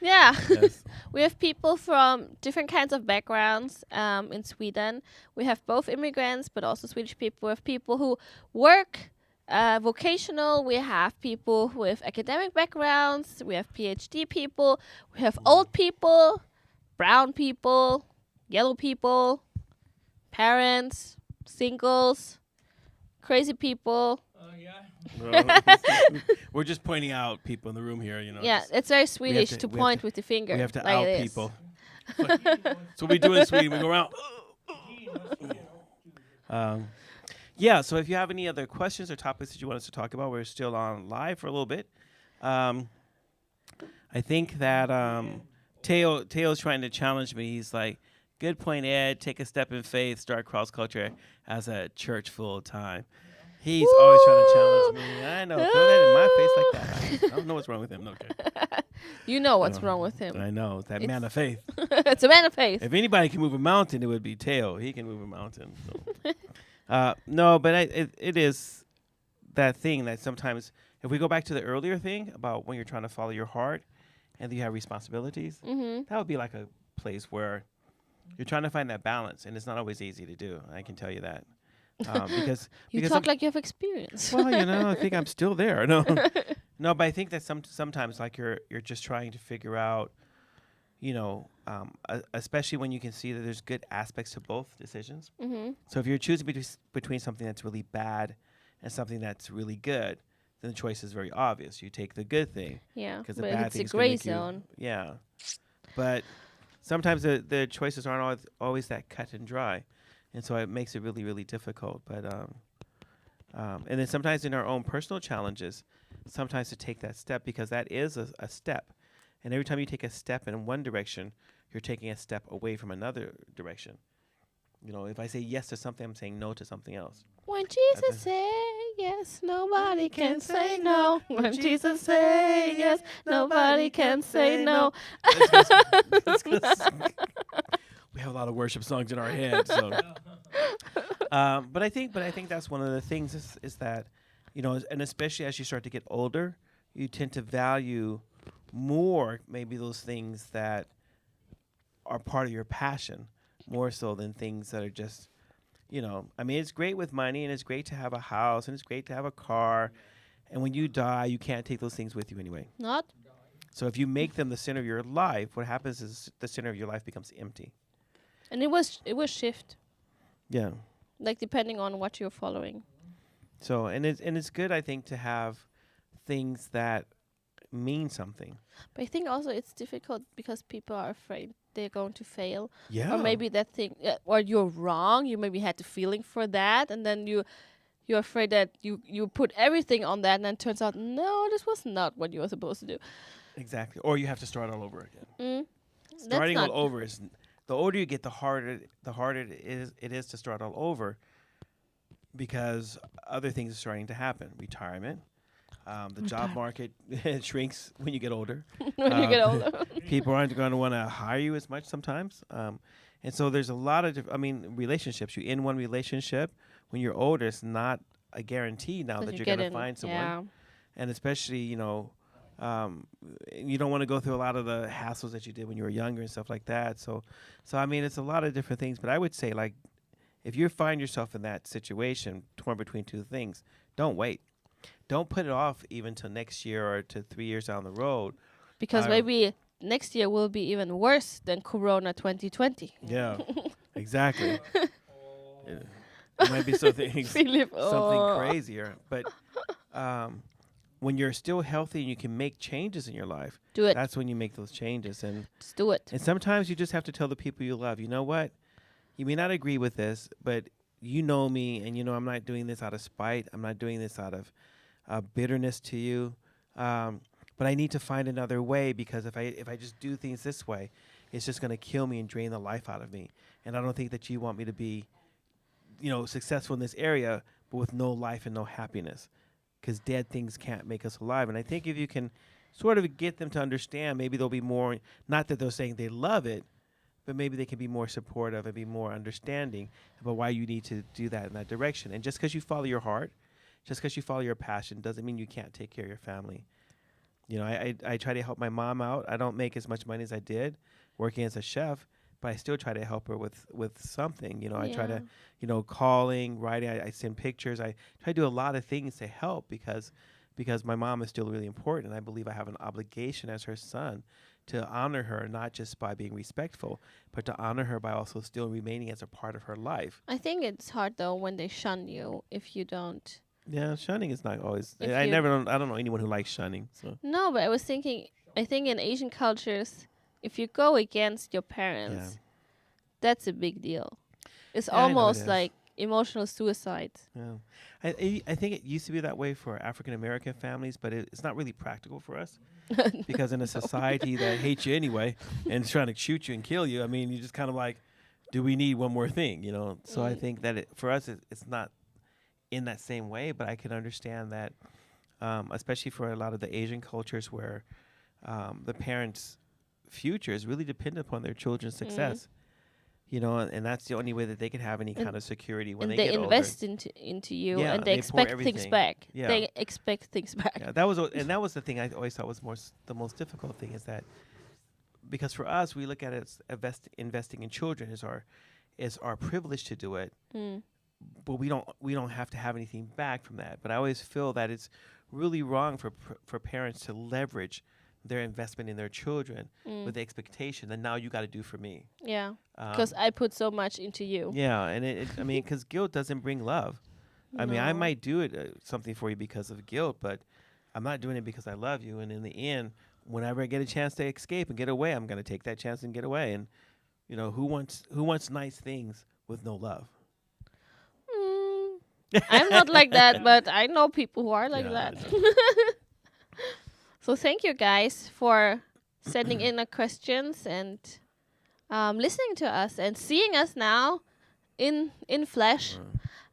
Yeah. Yes. We have people from different kinds of backgrounds in Sweden. We have both immigrants, but also Swedish people. We have people who work vocational. We have people with academic backgrounds. We have PhD people. We have old people, brown people, yellow people, parents, singles, crazy people. We're just pointing out people in the room here, you know. Yeah, it's very Swedish to point with the finger. We have to like out this. people. So we do in Sweden. We go around. Yeah, so if you have any other questions or topics that you want us to talk about, we're still on live for a little bit. I think that Teo's trying to challenge me. He's like, good point, Ed. Take a step in faith. Start cross culture as a church full time. He's always trying to challenge me. I know. Throw that in my face like that. I don't know what's wrong with him. Okay. You know what's wrong with him. I know. It's that man of faith. It's a man of faith. If anybody can move a mountain, it would be Teo. He can move a mountain. So. No, but it is that thing that sometimes, if we go back to the earlier thing about when you're trying to follow your heart and you have responsibilities, that would be like a place where you're trying to find that balance, and it's not always easy to do. I can tell you that. Because talk like you have experience. Well, you know, I think I'm still there. No, but I think that sometimes like you're just trying to figure out, you know, especially when you can see that there's good aspects to both decisions. So if you're choosing between something that's really bad and something that's really good, then the choice is very obvious. You take the good thing. Yeah, because the but bad it's thing a is gonna gray make zone. Yeah, but sometimes the choices aren't always that cut and dry. And so it makes it really, really difficult. But and then sometimes in our own personal challenges, sometimes to take that step, because that is a step. And every time you take a step in one direction, you're taking a step away from another direction. You know, if I say yes to something, I'm saying no to something else. When Jesus said yes, nobody can say no. When Jesus said yes, nobody can say no. We have a lot of worship songs in our head, so. But I think that's one of the things is that, you know, and especially as you start to get older, you tend to value more maybe those things that are part of your passion, more so than things that are just, you know. I mean, it's great with money, and it's great to have a house, and it's great to have a car, and when you die, you can't take those things with you anyway. Not? So if you make them the center of your life, what happens is the center of your life becomes empty. And it was shift, Yeah. like depending on what you're following. So it's good, I think, to have things that mean something. But I think also it's difficult because people are afraid they're going to fail. Yeah. Or maybe that thing, or you're wrong. You maybe had the feeling for that, and then you're afraid that you put everything on that, and then it turns out, no, this was not what you were supposed to do. Exactly. Or you have to start all over again. That's Starting not all over is, the older you get, the harder it is to start all over, because other things are starting to happen. Retirement, the job market shrinks when you get older. when you get older. People aren't going to want to hire you as much sometimes. And so there's a lot of, relationships. You end one relationship when you're older. It's not a guarantee now that you're going to find someone. Yeah. And especially, you don't want to go through a lot of the hassles that you did when you were younger and stuff like that. So it's a lot of different things. But I would say, like, if you find yourself in that situation, torn between two things, don't wait. Don't put it off even till next year or to 3 years down the road. Because maybe next year will be even worse than Corona 2020. Yeah, exactly. It might be something crazier. But when you're still healthy and you can make changes in your life, do it. That's when you make those changes. And just do it. And sometimes you just have to tell the people you love, you know what? You may not agree with this, but you know me, and you know I'm not doing this out of spite. I'm not doing this out of bitterness to you. But I need to find another way, because if I just do things this way, it's just going to kill me and drain the life out of me. And I don't think that you want me to be, successful in this area, but with no life and no happiness, because dead things can't make us alive. And I think if you can sort of get them to understand, maybe they'll be more, not that they're saying they love it, but maybe they can be more supportive and be more understanding about why you need to do that in that direction. And just because you follow your heart, just because you follow your passion, doesn't mean you can't take care of your family. I try to help my mom out. I don't make as much money as I did working as a chef, but I still try to help her with something. I try to, calling, writing. I send pictures. I try to do a lot of things to help, because my mom is still really important. And I believe I have an obligation as her son to honor her, not just by being respectful, but to honor her by also still remaining as a part of her life. I think it's hard, though, when they shun you if you don't. Yeah, shunning is not always. I don't know anyone who likes shunning. So. No, but I was thinking, I think in Asian cultures, if you go against your parents, that's a big deal. It's almost like emotional suicide. Yeah, I think it used to be that way for African American families, but it's not really practical for us. Because in a society that hates you anyway and is trying to shoot you and kill you, you just kind of like, do we need one more thing, So I think that for us, it's not in that same way, but I can understand that, especially for a lot of the Asian cultures where the parents' future is really dependent upon their children's success. And that's the only way that they can have any kind of security when they get older. And they invest into you, and they expect things back. Yeah. They expect things back. Yeah, that was the thing I always thought was the most difficult thing, is that because for us, we look at it as investing in children is our privilege to do it, but we don't have to have anything back from that. But I always feel that it's really wrong for parents to leverage their investment in their children with the expectation that now you got to do for me. Yeah, because I put so much into you. Yeah, and because guilt doesn't bring love. I mean, I might do something for you because of guilt, but I'm not doing it because I love you. And in the end, whenever I get a chance to escape and get away, I'm going to take that chance and get away. And who wants nice things with no love? I'm not like that, but I know people who are like that. So thank you guys for sending in the questions and listening to us and seeing us now in flesh.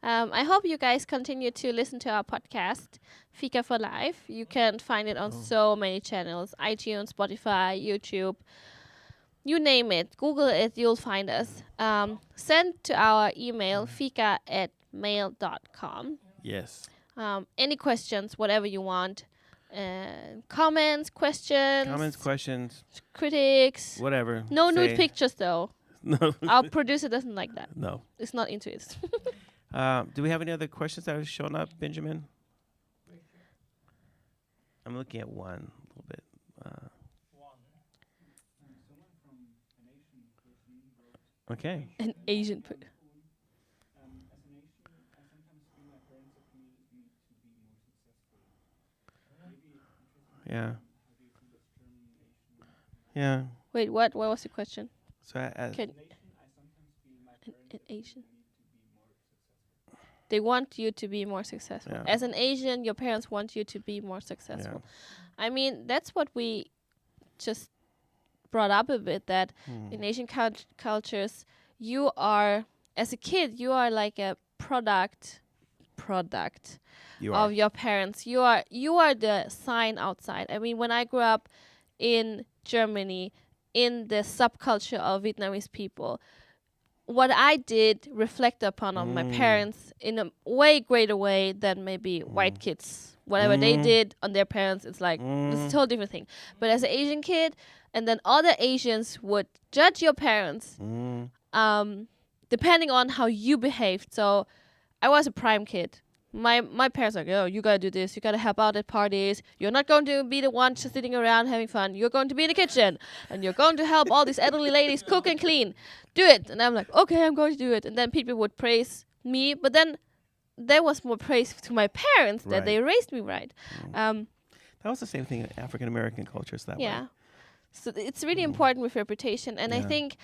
I hope you guys continue to listen to our podcast, Fika for Life. You can find it on so many channels: iTunes, Spotify, YouTube. You name it. Google it, you'll find us. Send to our email, fika@mail.com. Yes. Any questions, whatever you want. Comments, questions, critics, whatever. No nude pictures, though. No. Our producer doesn't like that. No. It's not into it. Do we have any other questions that have shown up, Benjamin? I'm looking at one a little bit. Okay. An Asian. Yeah. Yeah. Wait, what? What was the question? So Can an Asian? They want you to be more successful. Yeah. As an Asian, your parents want you to be more successful. I mean, that's what we just brought up a bit, that in Asian cultures, you are, as a kid, you are like a product you of are. your parents. You are the sign outside. I mean, when I grew up in Germany, in the subculture of Vietnamese people, what I did reflect upon on my parents in a way greater way than maybe white kids. Whatever they did on their parents, it's like it's a totally different thing. But as an Asian kid, and then other Asians would judge your parents, depending on how you behaved. So I was a prime kid. My parents were like, oh, you gotta do this. You gotta help out at parties. You're not going to be the one just sitting around having fun. You're going to be in the kitchen, and you're going to help all these elderly ladies cook and clean. Do it. And I'm like, okay, I'm going to do it. And then people would praise me, but then there was more praise to my parents that they raised me right. That was the same thing in African American cultures that way. Yeah. So it's really important with reputation, and I think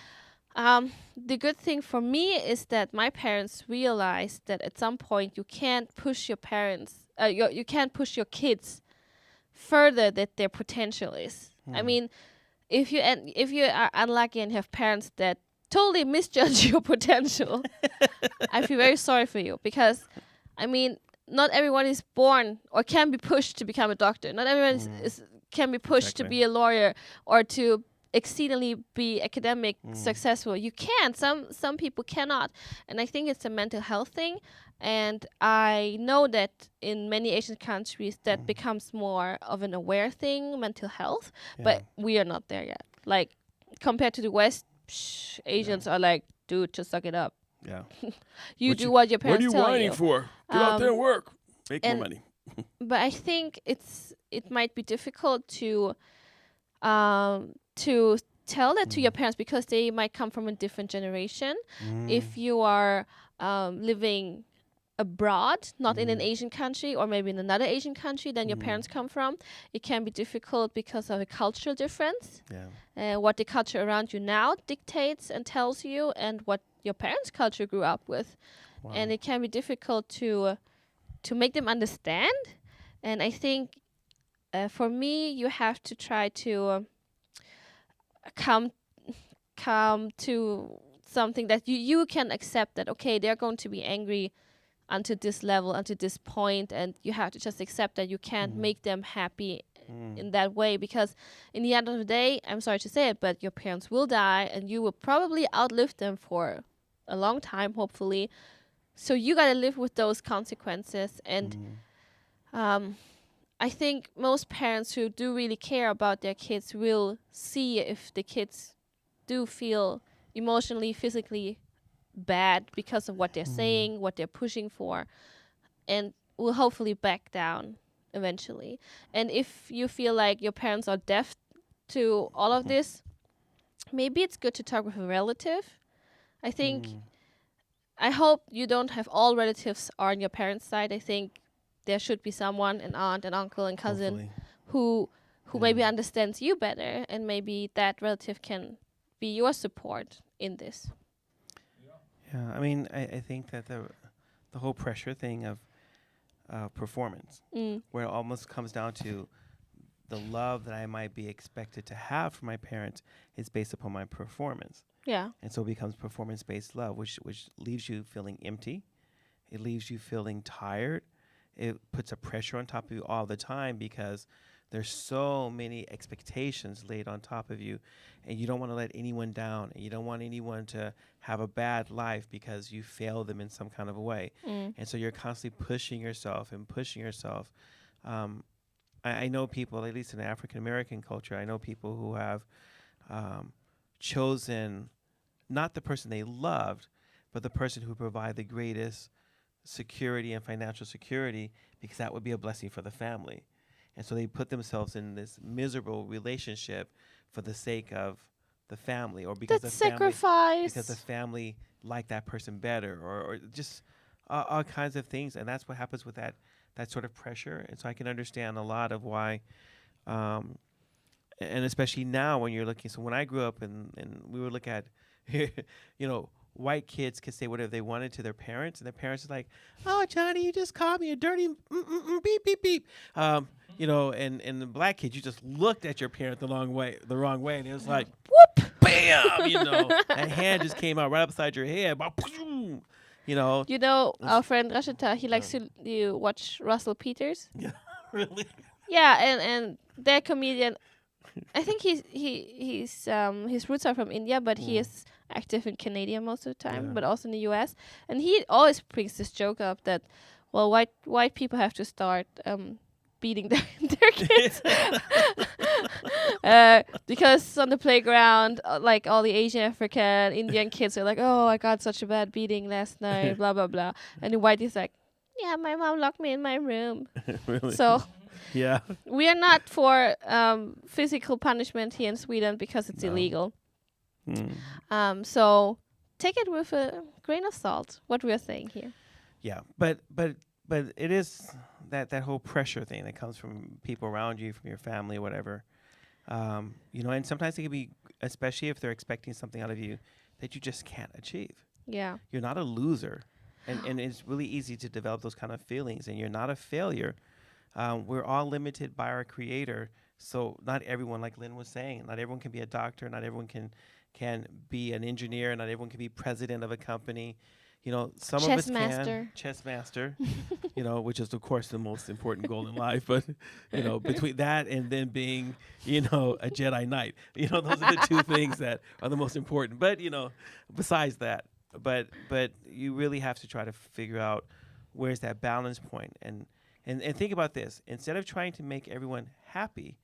the good thing for me is that my parents realized that at some point you can't push your parents, you can't push your kids further than their potential is. I mean, if you are unlucky and have parents that totally misjudge your potential, I feel very sorry for you, because, I mean, not everyone is born or can be pushed to become a doctor. Not everyone can be pushed to be a lawyer or to exceedingly be academic successful. You can. Some people cannot. And I think it's a mental health thing. And I know that in many Asian countries that becomes more of an aware thing, mental health. But we are not there yet. Like, compared to the West, Asians are like, dude, just suck it up. Yeah. You do what your parents tell you. What are you whining for? Get out there and work. Make more money. But I think it might be difficult to tell that to your parents, because they might come from a different generation. If you are living abroad, not in an Asian country, or maybe in another Asian country than your parents come from, it can be difficult because of a cultural difference. What the culture around you now dictates and tells you, and what your parents' culture grew up with. And it can be difficult to make them understand. And I think for me, you have to try to come to something that you can accept, that okay, they're going to be angry until this level, until this point, and you have to just accept that you can't make them happy in that way, because in the end of the day, I'm sorry to say it, but your parents will die and you will probably outlive them for a long time, hopefully. So you gotta live with those consequences. And I think most parents who do really care about their kids will see if the kids do feel emotionally, physically bad because of what they're saying, what they're pushing for, and will hopefully back down eventually. And if you feel like your parents are deaf to all of this, maybe it's good to talk with a relative. I think, I hope you don't have all relatives are on your parents' side. I think there should be someone, an aunt, an uncle, and cousin, who maybe understands you better, and maybe that relative can be your support in this. Yeah, I mean, I think that the whole pressure thing of performance, where it almost comes down to the love that I might be expected to have from my parents is based upon my performance. Yeah. And so it becomes performance-based love, which leaves you feeling empty. It leaves you feeling tired. It puts a pressure on top of you all the time, because there's so many expectations laid on top of you, and you don't want to let anyone down, and you don't want anyone to have a bad life because you failed them in some kind of a way. And so you're constantly pushing yourself and pushing yourself. I know people, at least in the African American culture, I know people who have chosen not the person they loved, but the person who provided the greatest security and financial security, because that would be a blessing for the family. And so they put themselves in this miserable relationship for the sake of the family, or because That's the family sacrifice. because the family liked that person better, or just all kinds of things. And that's what happens with that sort of pressure. And so I can understand a lot of why, and especially now when you're looking. So when I grew up and we would look at, white kids could say whatever they wanted to their parents, and their parents are like, "Oh, Johnny, you just called me a dirty beep beep beep." And the black kids, you just looked at your parent the wrong way, and it was like, whoop, bam, that hand just came out right upside your head. Our friend Rashida, he likes to watch Russell Peters. Yeah, really. Yeah, and their comedian. I think he's his roots are from India, but he is active in Canada most of the time, but also in the US. And he always brings this joke up that, well, white people have to start beating their kids because on the playground, like all the Asian, African, Indian kids are like, "Oh, I got such a bad beating last night," blah blah blah, and the white is like, "Yeah, my mom locked me in my room." Really? So. Yeah. We are not for physical punishment here in Sweden because it's illegal. So take it with a grain of salt, what we are saying here. Yeah, but it is that whole pressure thing that comes from people around you, from your family, whatever. And sometimes it can be, especially if they're expecting something out of you that you just can't achieve. Yeah. You're not a loser. And it's really easy to develop those kind of feelings, and you're not a failure. We're all limited by our creator. So not everyone, like Lynn was saying, not everyone can be a doctor. Not everyone can be an engineer. Not everyone can be president of a company. Some of us can. Chess master, which is, of course, the most important goal in life. But, between that and then being, a Jedi Knight, those are the two things that are the most important. But, besides that, but you really have to try to figure out where's that balance point. And think about this. Instead of trying to make everyone happy,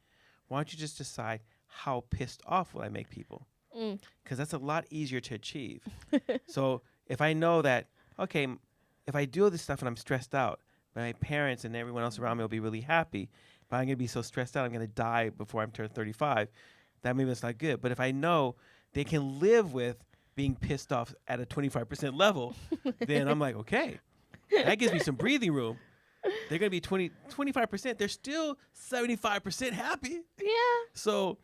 why don't you just decide how pissed off will I make people? Because that's a lot easier to achieve. So if I know that, okay, if I do all this stuff and I'm stressed out, my parents and everyone else around me will be really happy, but I'm going to be so stressed out I'm going to die before I'm turned 35, that maybe that's not good. But if I know they can live with being pissed off at a 25% level, then I'm like, okay, that gives me some breathing room. They're going to be 25%. They're still 75% happy. Yeah. So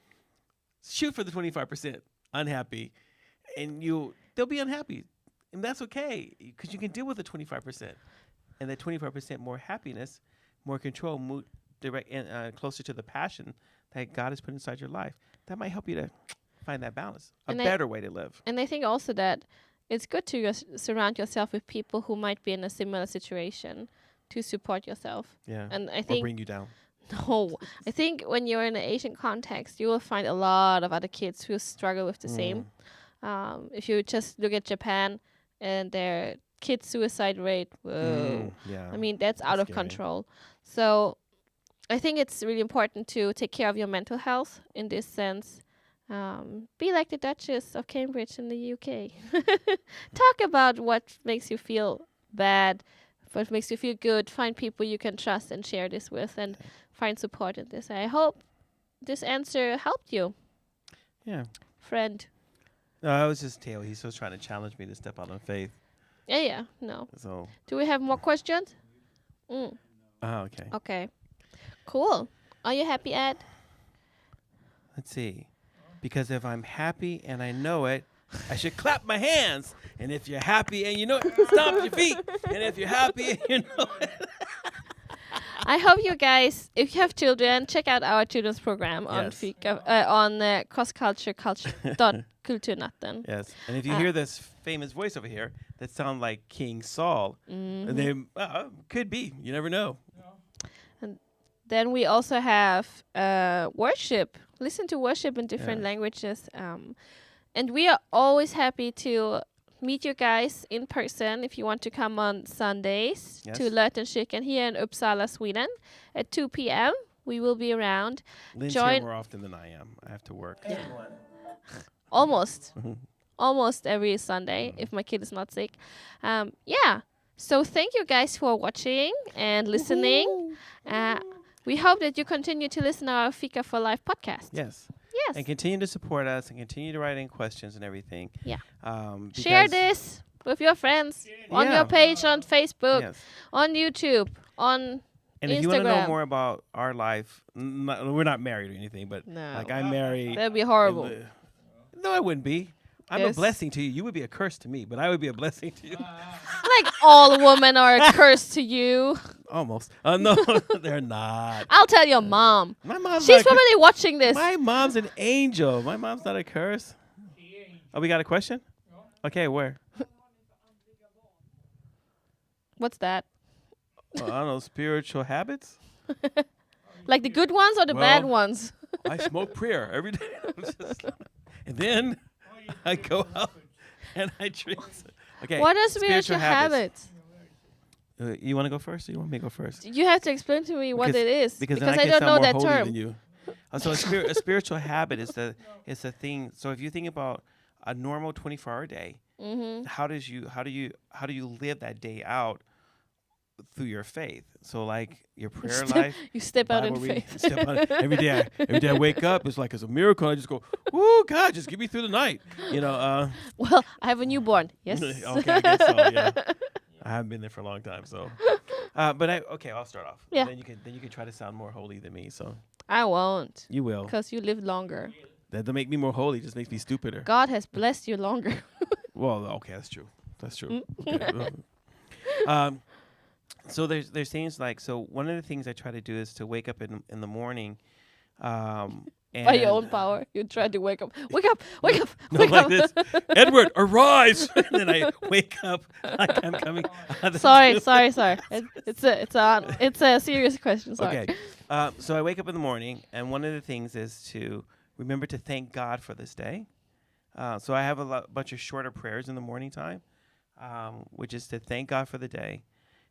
shoot for the 25% unhappy, and they'll be unhappy. And that's okay, because you can deal with the 25%. And that 25% more happiness, more control, move direct and closer to the passion that God has put inside your life. That might help you to find that balance, a better way to live. And I think also that it's good to surround yourself with people who might be in a similar situation, to support yourself. Yeah. And I think or bring you down. No. I think when you're in an Asian context, you will find a lot of other kids who struggle with the same. If you just look at Japan and their kid suicide rate, whoa. Yeah. I mean, that's out of control. So I think it's really important to take care of your mental health in this sense. Be like the Duchess of Cambridge in the UK. Talk about what makes you feel bad, what makes you feel good. Find people you can trust and share this with, and find support in this. I hope this answer helped you. Yeah. Friend. No, I was just Teo. He's just trying to challenge me to step out on faith. Yeah, no. So. Do we have more questions? Oh, okay. Okay. Cool. Are you happy, Ed? Let's see. Because if I'm happy and I know it, I should clap my hands. And if you're happy and you know it, stomp your feet. And if you're happy and you know it. I hope you guys, if you have children, check out our children's program on Fika, on Kulturnatten. Yes. And if you hear this famous voice over here that sounds like King Saul, and they could be. You never know. And then we also have worship. Listen to worship in different languages. And we are always happy to meet you guys in person if you want to come on Sundays to Lötenkyrkan here in Uppsala, Sweden at 2 p.m. We will be around. Lynn's here more often than I am. I have to work. Yeah. Almost. Almost every Sunday if my kid is not sick. So thank you guys for watching and listening. We hope that you continue to listen to our Fika for Life podcast. Yes. Yes. And continue to support us and continue to write in questions and everything. Yeah. Share Because- this with your friends on Yeah. your page on Facebook, Yes. on YouTube, on And if you want to know Instagram. more about our life, we're not married or anything, but No. like I'm married. That'd be horrible. No, I wouldn't be. I'm a Yes. blessing to you. You would be a curse to me, but I would be a blessing to you. Like all women are a curse to you. Almost. No, they're not. I'll tell your mom. My mom's She's not a curse. probably watching this. My mom's an angel. My mom's not a curse. Oh, we got a question? Okay, where? What's that? I don't know, spiritual habits? Like the good ones or the bad Well, ones? I smoke prayer every day. And then I go out and I drink. Okay. What are spiritual habits? You want to go first or you want me to go first? You have to explain to me what Because- it is. Because Because then I can don't sound know more that holy term. than you. So a spiritual habit is a thing. So if you think about a normal 24-hour day, Mm-hmm. how do you live that day out through your faith? So like your prayer life, You step out in Bible reading, faith. step out. Every day I wake up, it's like it's a miracle. I just go, "Woo, God, just get me through the night." You know. Well, I have a newborn. Yes. Okay, I guess so. Yeah. I haven't been there for a long time, so. But I'll start off. Yeah. Then you can try to sound more holy than me. So I won't. you will. Because you live longer. That doesn't make me more holy. Just makes me stupider. God has blessed you longer. Well, okay, that's true. That's true. Mm. Okay. So there's things like, so one of the things I try to do is to wake up in the morning. And By your own power. You try to wake up. Wake up. Wake up. No, Wake like up. this. Edward, arise! And then I wake up like I'm coming. out of the Sorry. tomb. It's a serious question. Sorry. Okay. So I wake up in the morning, and one of the things is to remember to thank God for this day. So I have a bunch of shorter prayers in the morning time, which is to thank God for the day,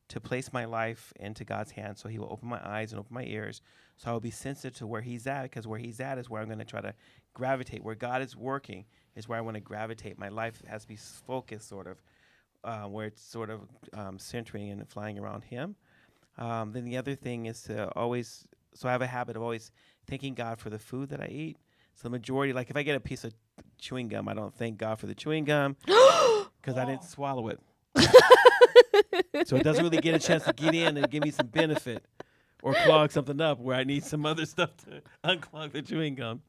to place my life into God's hands so he will open my eyes and open my ears, so I will be sensitive to where he's at, because where he's at is where I'm going to try to gravitate. Where God is working is where I want to gravitate. My life has to be focused, sort of, where it's sort of centering and flying around him. Then the other thing is to always, so I have a habit of always thanking God for the food that I eat. So the majority, like if I get a piece of chewing gum, I don't thank God for the chewing gum because I didn't swallow it. So it doesn't really get a chance to get in and give me some benefit or clog something up where I need some other stuff to unclog the chewing gum.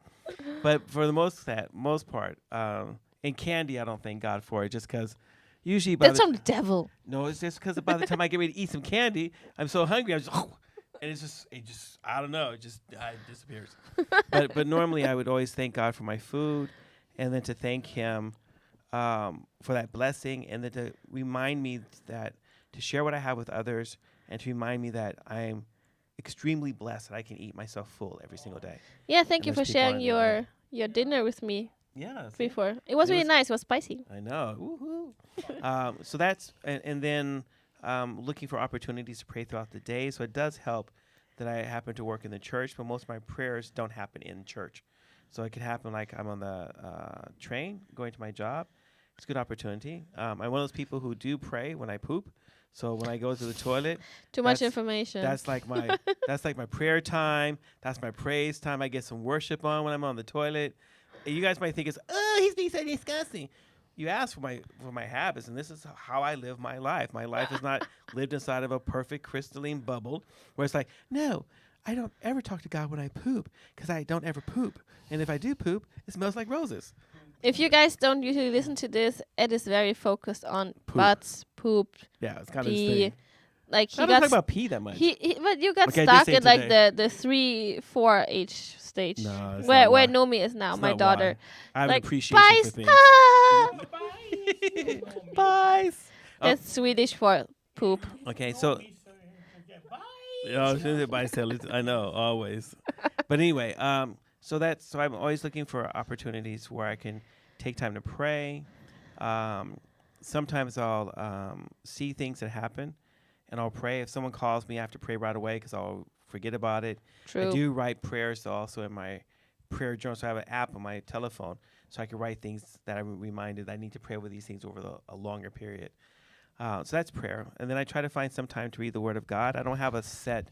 But for the most part, and candy, I don't thank God for it, just because usually That's from the devil. No, it's just because by the time I get ready to eat some candy, I'm so hungry. I'm just, and it just, I don't know, it disappears. but normally I would always thank God for my food, and then to thank him for that blessing, and then to remind me that to share what I have with others, and to remind me that I'm extremely blessed that I can eat myself full every single day. Yeah, thank you And for there's people sharing around me. your dinner with me Yeah. before. It was It really was- nice. It was spicy. I know. Woohoo. So that's, and then looking for opportunities to pray throughout the day. So it does help that I happen to work in the church, but most of my prayers don't happen in church. So it could happen like I'm on the train going to my job. It's a good opportunity. I'm one of those people who do pray when I poop. So when I go to the toilet, Too much That's- information. that's like my prayer time. That's my praise time. I get some worship on when I'm on the toilet. And you guys might think it's, oh, he's being so disgusting. You ask for my habits, and this is how I live my life. My life is not lived inside of a perfect crystalline bubble where it's like, no, I don't ever talk to God when I poop because I don't ever poop. And if I do poop, it smells like roses. If you guys don't usually listen to this, Ed is very focused on Poop. butts, poop, Yeah, it's kind of his pee. thing. Like he I don't got talk about pee that much. but you got Okay, I did stuck say at like today. the 3-4 age stage. No, that's where not why. Nomi is now, That's my not daughter. why. I have Like, an appreciation for things. Bye. Pies. That's Swedish for poop. Okay, so yeah, as soon as everybody said it, I know, always. But anyway, so I'm always looking for opportunities where I can take time to pray. Sometimes I'll see things that happen, and I'll pray. If someone calls me, I have to pray right away because I'll forget about it. True. I do write prayers also in my prayer journal. So I have an app on my telephone, so I can write things that I'm reminded I need to pray over these things over a longer period. So that's prayer. And then I try to find some time to read the Word of God. I don't have a set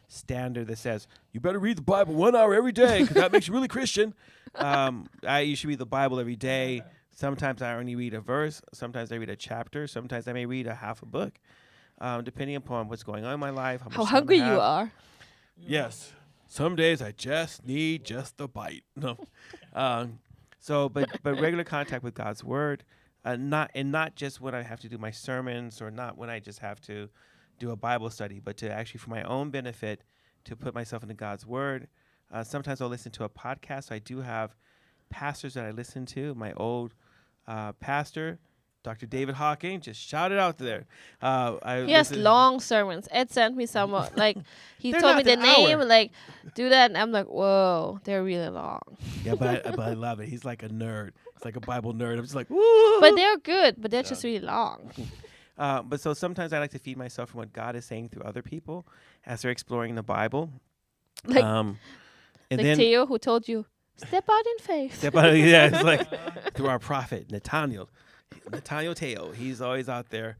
standard that says you better read the Bible 1 hour every day because that makes you really Christian. I usually read the Bible every day. Sometimes I only read a verse. Sometimes I read a chapter. Sometimes I may read a half a book, depending upon what's going on in my life. How hungry you are. Yes. Some days I just need just a bite. No. But regular contact with God's word, not just when I have to do my sermons or not when I just have to do a Bible study, but to actually for my own benefit to put myself into God's word. Sometimes I'll listen to a podcast. So I do have pastors that I listen to. My old pastor, Dr. David Hawking, just shout it out there. He has long sermons. Ed sent me some, he told me the name, like, do that, and I'm like, whoa, they're really long. Yeah, but I love it. He's like a nerd. It's like a Bible nerd. I'm just like, woo! But they're good, but they're just really long. But so sometimes I like to feed myself from what God is saying through other people as they're exploring the Bible. Like, and like then Theo, who told you, step out in faith. Yeah, it's like through our prophet, Nathaniel Teo. He's always out there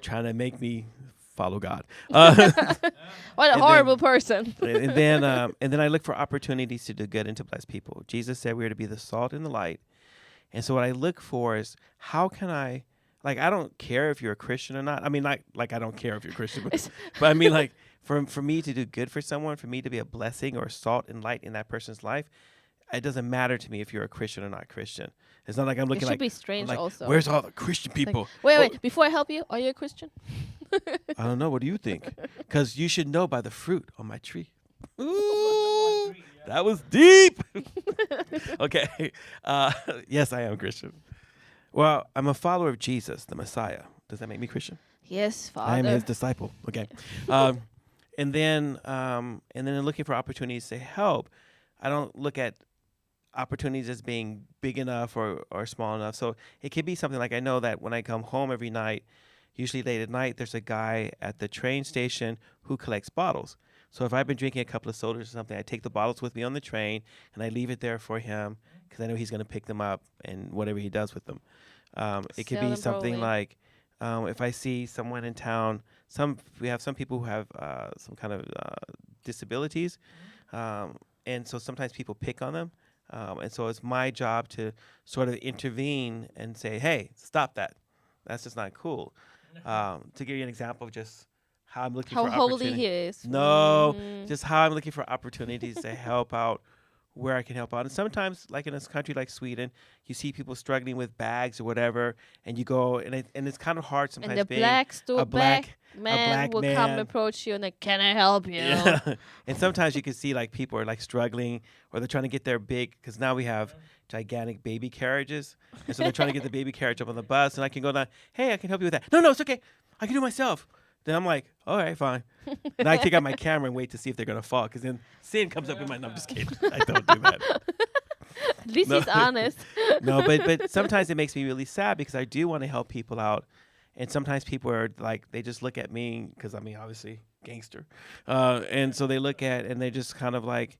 trying to make me follow God. What a horrible person. and then I look for opportunities to do good and to bless people. Jesus said we are to be the salt and the light. And so what I look for is how can I, like, I don't care if you're a Christian or not. I mean, like I don't care if you're a Christian, but I mean, like, for me to do good for someone, for me to be a blessing or salt and light in that person's life, it doesn't matter to me if you're a Christian or not Christian. It's not like I'm looking like. It should be strange also. Where's all the Christian people? Like, wait, before I help you, are you a Christian? I don't know. What do you think? Because you should know by the fruit on my tree. Ooh, that was deep. Okay. Yes, I am Christian. Well, I'm a follower of Jesus, the Messiah. Does that make me Christian? Yes, Father. I am his disciple. Okay. And then looking for opportunities to help. I don't look at opportunities as being big enough or small enough. So it could be something like I know that when I come home every night, usually late at night, there's a guy at the train station who collects bottles. So if I've been drinking a couple of sodas or something, I take the bottles with me on the train and I leave it there for him because I know he's going to pick them up and whatever he does with them. It could be something like if I see someone in town, we have some people who have some kind of disabilities. And so sometimes people pick on them. And so it's my job to sort of intervene and say, hey, stop that. That's just not cool. To give you an example of just how I'm looking for opportunities. How holy he is. No, just how I'm looking for opportunities to help out where I can help out. And sometimes, like in a country like Sweden, you see people struggling with bags or whatever, and you go, and it's kind of hard sometimes. And the black man will come and approach you and like, can I help you? Yeah. And sometimes you can see like people are like struggling, or they're trying to get their because now we have gigantic baby carriages, and so they're trying to get the baby carriage up on the bus, and I can go down, hey, I can help you with that. No, it's okay. I can do it myself. Then I'm like, all right, fine. And I take out my camera and wait to see if they're going to fall. Because then sin comes up in my... No, I'm just kidding. I don't do that. At least he's honest. No, but sometimes it makes me really sad because I do want to help people out. And sometimes people are like, they just look at me because, I mean, obviously, gangster. And so they look at and they just kind of like,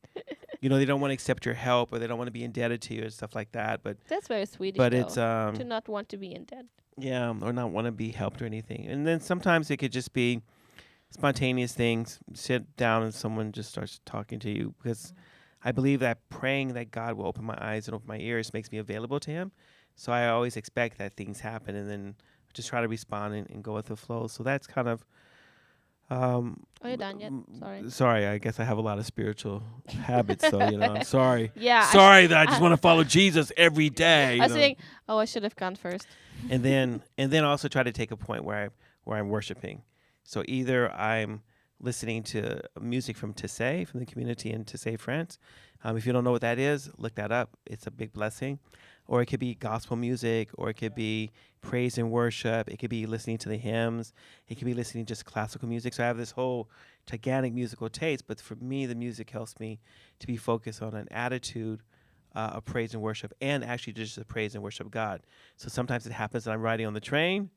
you know, they don't want to accept your help or they don't want to be indebted to you and stuff like that. But that's very Swedish, but though, it's to not want to be in debt. Yeah, or not want to be helped or anything. And then sometimes it could just be spontaneous things. Sit down and someone just starts talking to you, because I believe that praying that God will open my eyes and open my ears makes me available to him. So I always expect that things happen and then just try to respond and go with the flow. So that's kind of... are you done yet? Sorry, I guess I have a lot of spiritual habits, so, you know, I'm sorry. Yeah. Sorry that I just want to follow Jesus every day. I was thinking, I should have gone first. And then also try to take a point where I'm worshiping. So either I'm listening to music from Tissé, from the community in Tissé, France. If you don't know what that is, look that up. It's a big blessing. Or it could be gospel music, or it could be praise and worship. It could be listening to the hymns. It could be listening to just classical music. So I have this whole gigantic musical taste. But for me, the music helps me to be focused on an attitude of praise and worship, and actually just to praise and worship God. So sometimes it happens that I'm riding on the train,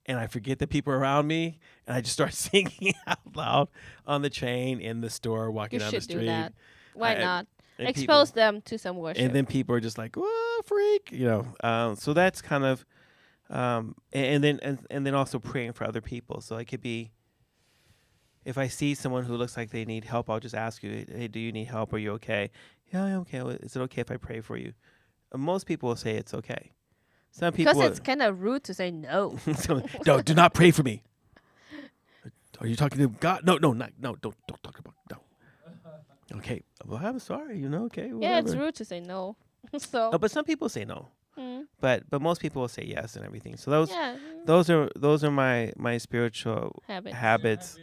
and I forget the people around me, and I just start singing out loud on the train, in the store, walking down the street. You should do that. Why not? Expose them to some worship. And then people are just like, "Whoa, freak!" You know. So that's kind of, and then also praying for other people. So it could be if I see someone who looks like they need help, I'll just ask you, hey, do you need help? Are you okay? Yeah, I'm okay. Is it okay if I pray for you? Most people will say it's okay. Some people Because it's kind of rude to say no. no, do not pray for me. Are you talking to God? No, don't talk about no. Okay, well, I'm sorry. Okay. Whatever. Yeah, it's rude to say no. So. No, but some people say no. But most people will say yes and everything. So those are my spiritual habits.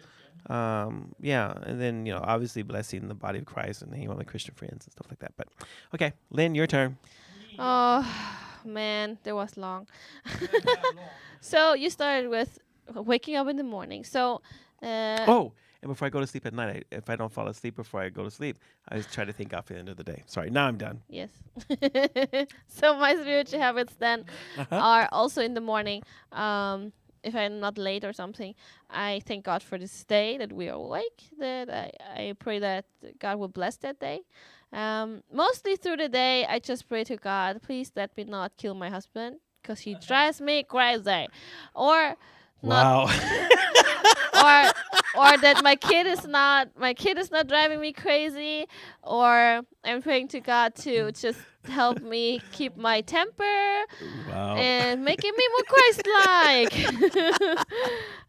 Yeah, and then obviously blessing the body of Christ and hanging out with Christian friends and stuff like that. But okay, Lynn, your turn. Oh man, that was long. So you started with waking up in the morning. So. And before I go to sleep at night, if I don't fall asleep before I go to sleep, I just try to think off the end of the day. Sorry, now I'm done. Yes. So my spiritual habits then are also in the morning. If I'm not late or something, I thank God for this day that we are awake. That I pray that God will bless that day. Mostly through the day, I just pray to God, please let me not kill my husband because he drives me crazy, or wow. or that my kid is not driving me crazy, or I'm praying to God to just help me keep my temper. Wow. And making me more Christ-like.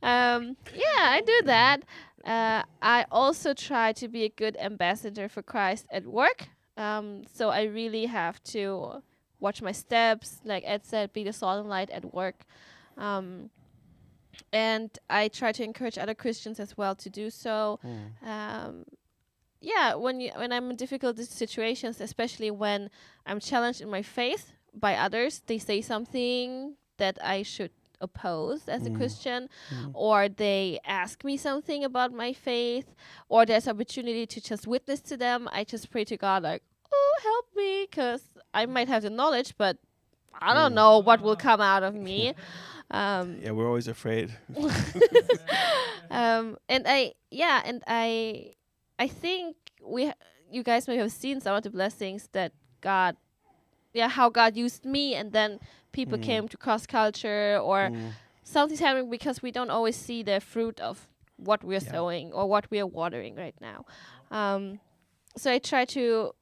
Yeah, I do that. I also try to be a good ambassador for Christ at work. So I really have to watch my steps, like Ed said, be the salt and light at work. And I try to encourage other Christians as well to do so. Yeah, when I'm in difficult situations, especially when I'm challenged in my faith by others, they say something that I should oppose as a Christian, or they ask me something about my faith, or there's opportunity to just witness to them. I just pray to God like, oh, help me, because I might have the knowledge, but I don't know what will come out of me. Yeah, we're always afraid. I think you guys may have seen some of the blessings that God, how God used me, and then people came to cross culture, or something's happening because we don't always see the fruit of what we're sowing or what we are watering right now. So I try to,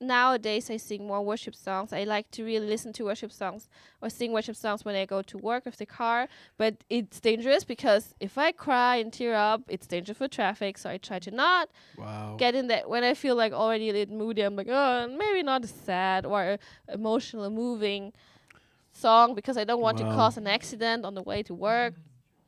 nowadays I sing more worship songs. I like to really listen to worship songs or sing worship songs when I go to work with the car. But it's dangerous because if I cry and tear up, it's dangerous for traffic. So I try to not get in that. When I feel like already a little moody, I'm like, oh, maybe not a sad or emotional, moving song, because I don't want to cause an accident on the way to work.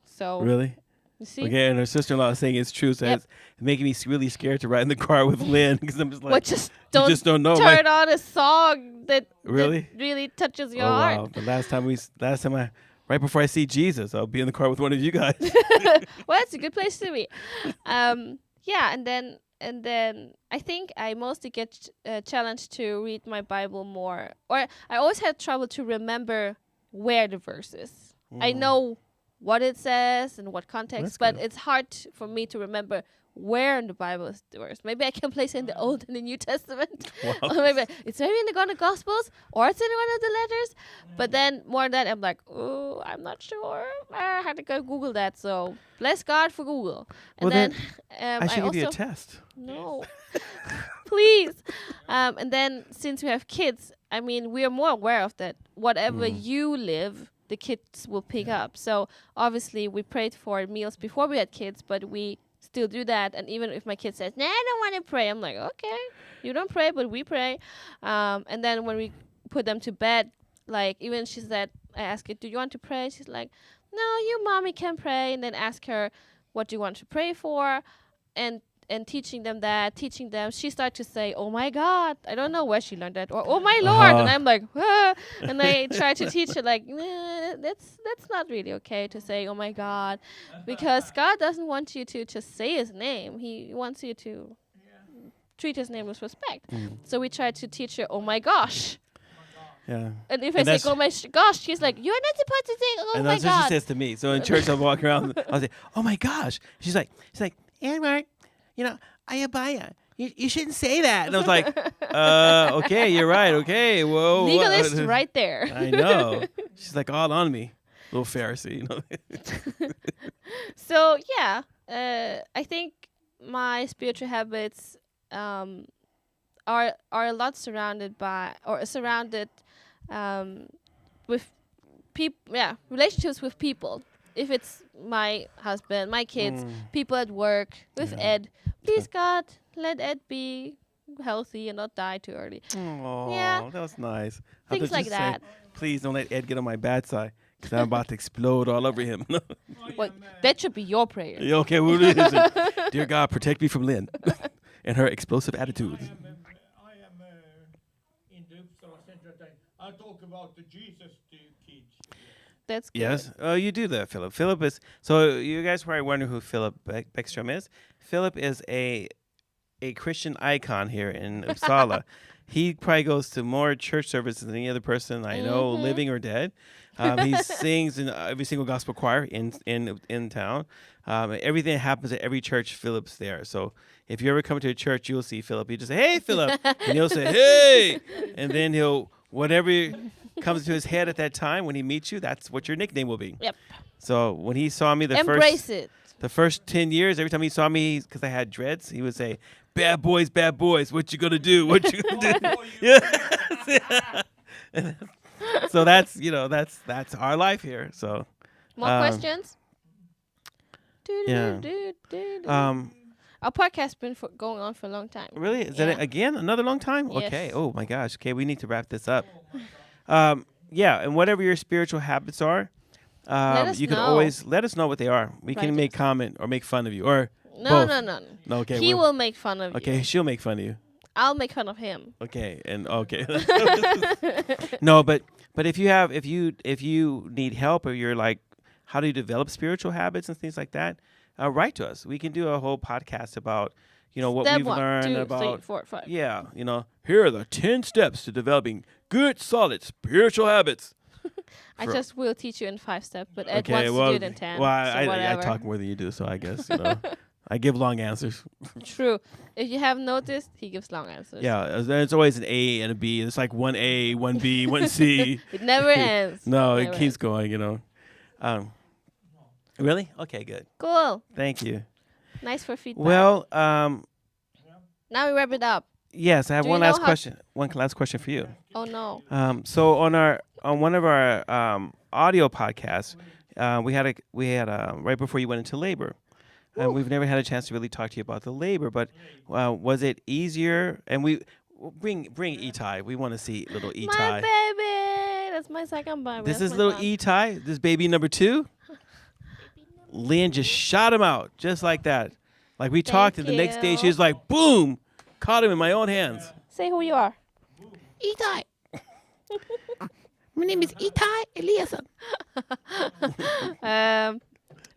So really. You see? Okay, and her sister-in-law is saying it's true, so it's making me really scared to ride in the car with Lynn, because I'm just like, just don't know. Turn on a song that really touches your heart. Wow. The last time right before I see Jesus, I'll be in the car with one of you guys. Well, it's a good place to be. And then I think I mostly get challenged to read my Bible more, or I always had trouble to remember where the verse is. I know what it says and what context, but it's hard for me to remember where in the Bible is the verse. Maybe I can place it in the Old and the New Testament. Or maybe it's maybe in the Gospels, or it's in one of the letters. But then more than that, I'm like, oh, I'm not sure. I had to go Google that. So bless God for Google. And then I should give you a test. No, please. And then since we have kids, I mean, we are more aware of that. Whatever you live, the kids will pick up. So obviously we prayed for meals before we had kids, but we still do that. And even if my kid says, nah, I don't want to pray, I'm like, okay, you don't pray, but we pray. And then when we put them to bed, like even she said, I asked her, do you want to pray? She's like, no, you mommy can pray. And then ask her, what do you want to pray for? And teaching them, she started to say, oh my God, I don't know where she learned that, or oh my Lord, and I'm like, ah. And I try to teach her like, that's not really okay to say oh my God, because God doesn't want you to just say his name. He wants you to treat his name with respect. So we try to teach her, oh my gosh. Yeah. And if I say, oh my gosh, she's like, you're not supposed to say, oh and my that's God. what she says to me. So in church, I'll walk around, I'll say, oh my gosh. She's like, Mark, Ayabaya, you shouldn't say that. And I was like, okay, you're right. Okay, whoa. Legalist right there. I know. She's like all on me. Little Pharisee, you know. So yeah, I think my spiritual habits are a lot surrounded by or surrounded with relationships with people. If it's my husband, my kids, people at work, with Ed, please God, let Ed be healthy and not die too early. Oh, Yeah. that was nice. Things like say, that. Please don't let Ed get on my bad side, because I'm about to explode all over him. Well, that should be your prayer. Yeah, okay, what is it? Dear God, protect me from Lynn and her explosive attitudes. I am in the Uppsala Central Time. I talk about the Jesus to kids. That's good. Yes. Oh, you do that, Philip. Philip is, so you guys probably wonder who Philip Beckstrom is. Philip is a Christian icon here in Uppsala. He probably goes to more church services than any other person I know, living or dead. He sings in every single gospel choir in town. Everything that happens at every church, Philip's there. So if you ever come to a church, you'll see Philip. You just say, "Hey, Philip," and he'll say, "Hey," and then whatever comes to his head at that time when he meets you, that's what your nickname will be. Yep. So when he saw me Embrace it. The first 10 years, every time he saw me, because I had dreads, he would say, bad boys, what you gonna do? What you gonna do?" Yeah. So that's, that's our life here. So More questions? Yeah. Our podcast has been going on for a long time. Really? Is that it again? Another long time? Yes. Okay. Oh my gosh. Okay, we need to wrap this up. Yeah, and whatever your spiritual habits are, you can always let us know what they are. We can make comment or make fun of you, or no. Okay, he will make fun of you. Okay, she'll make fun of you. I'll make fun of him. Okay, and okay. No, but if you need help, or you're like, how do you develop spiritual habits and things like that, write to us. We can do a whole podcast about what Step we've 1, learned 2, about 3, 4, 5. Yeah, here are the 10 steps to developing good, solid spiritual habits. I just will teach you in 5 steps, but Ed wants to do it in 10. Well, so I talk more than you do, so I guess I give long answers. True. If you have noticed, he gives long answers. Yeah, it's always an A and a B. It's like 1A, 1B, 1C. It never ends. No, Never it keeps ends. going. Really? Okay, good. Cool. Thank you. Nice for feedback. Well, now we wrap it up. yes, I have Do one you know last how- question. One last question for you. Oh no. So on one of our audio podcasts, we had right before you went into labor. We've never had a chance to really talk to you about the labor, but was it easier? And we bring Itai. We want to see little Itai. My baby. That's my second baby. This That's is my little son. Itai. This baby number 2. Lynn just shot him out just like that. Like we talked, and the next day she was like, boom, caught him in my own hands. Say who you are. Itai. My name is Itai Eliasson.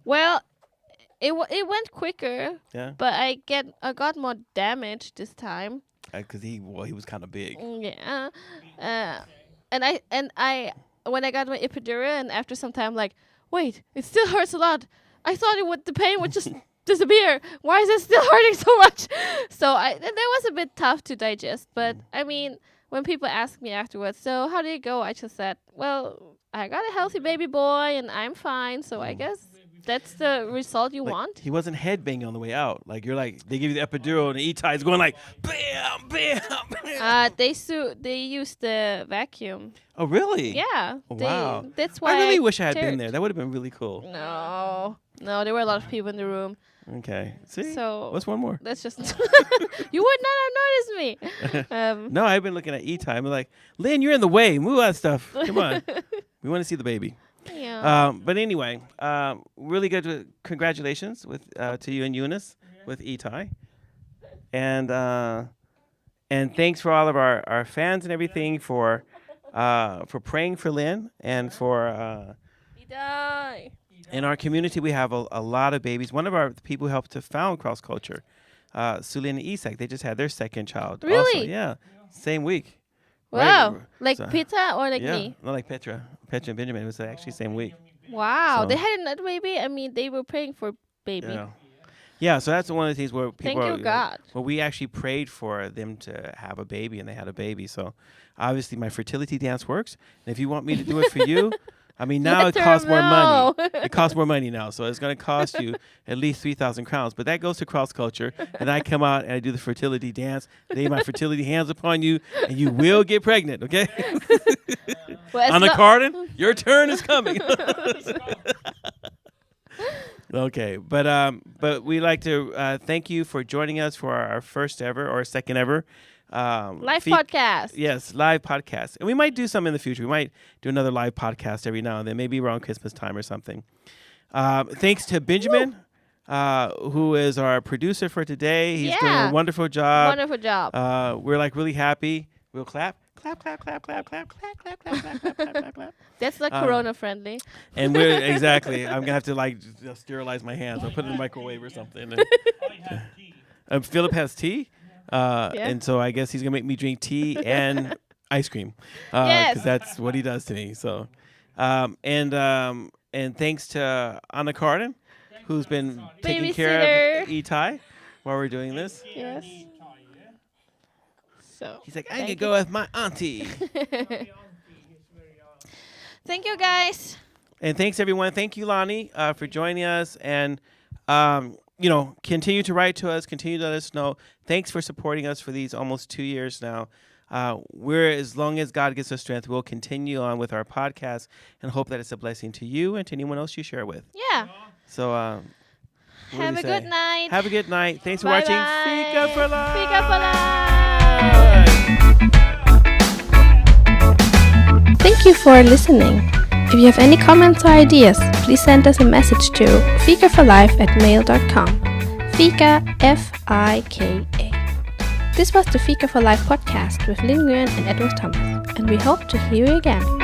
Well, it went quicker, Yeah, but I got more damage this time. because he was kind of big. Yeah. And I when I got my epidural, and after some time, like, wait, it still hurts a lot. I thought the pain would just disappear. Why is it still hurting so much? So that was a bit tough to digest. But I mean, when people ask me afterwards, so how did it go? I just said, well, I got a healthy baby boy and I'm fine. So I guess that's the result you want. He wasn't headbanging on the way out. Like you're like, they give you the epidural, and Itai's going like, bam, bam, bam. They used the vacuum. Oh, really? Yeah. Oh, wow. That's why I really wish I had teared. been there. That would have been really cool. No, there were a lot of people in the room. Okay. See? So What's one more? that's just you would not have noticed me. No, I've been looking at Itai. I'm like, Lynn, you're in the way. Move that stuff. Come on. We want to see the baby. Yeah. But anyway, really good. Congratulations to you and Eunice with Itai. And thanks for all of our fans and everything for praying for Lynn and for He died. in our community. We have a lot of babies. One of our people who helped to found Cross Culture, Sulin and Isak, they just had their second child. Also. Really? Yeah. Same week. Wow. Right. Like So- Peter or like yeah. me? Not like Petra. Petra and Benjamin. It was actually same week. Wow. So- They had another baby. I mean, they were praying for baby. Yeah. Yeah, so that's one of the things where people Thank you, God. Well, we actually prayed for them to have a baby, and they had a baby. So obviously my fertility dance works. And if you want me to do it for you, I mean, now it costs more money. It costs more money now, so it's going to cost you at least 3,000 crowns. But that goes to cross culture, and I come out and I do the fertility dance, lay my fertility hands upon you, and you will get pregnant. Okay? Well, Anna Carden, your turn is coming. Okay, but we like to thank you for joining us for our first ever or second ever. Live podcast. Yes, live podcast. And we might do some in the future. We might do another live podcast every now and then, maybe around Christmas time or something. Thanks to Benjamin, who is our producer for today. He's doing a wonderful job. Wonderful job. We're like really happy. We'll clap. Clap, clap, clap, clap, clap, clap, clap, clap, clap, clap, clap, clap, clap. That's not Corona friendly. And we're exactly. I'm gonna have to like just sterilize my hands. I'll put it in the microwave or something. And, I have tea. Philip has tea. And so I guess he's going to make me drink tea and ice cream because that's what he does to me. So, and thanks to Anna Carden, who's been taking care of Itai while we're doing this. Yes. So he's like, I can go with my auntie. Thank you, guys. And thanks, everyone. Thank you, Lonnie, for joining us. And, continue to write to us. Continue to let us know. Thanks for supporting us for these almost 2 years now. We're, as long as God gives us strength, we'll continue on with our podcast and hope that it's a blessing to you and to anyone else you share with. Yeah. So, have a good night. Have a good night. Thanks for Bye watching bye. Fika for Life. Fika for Life. Thank you for listening. If you have any comments or ideas, please send us a message to fikaforlife@mail.com. Fika, F-I-K-A. This was the Fika for Life podcast with Lynn Nguyen and Edward Thomas, and we hope to hear you again.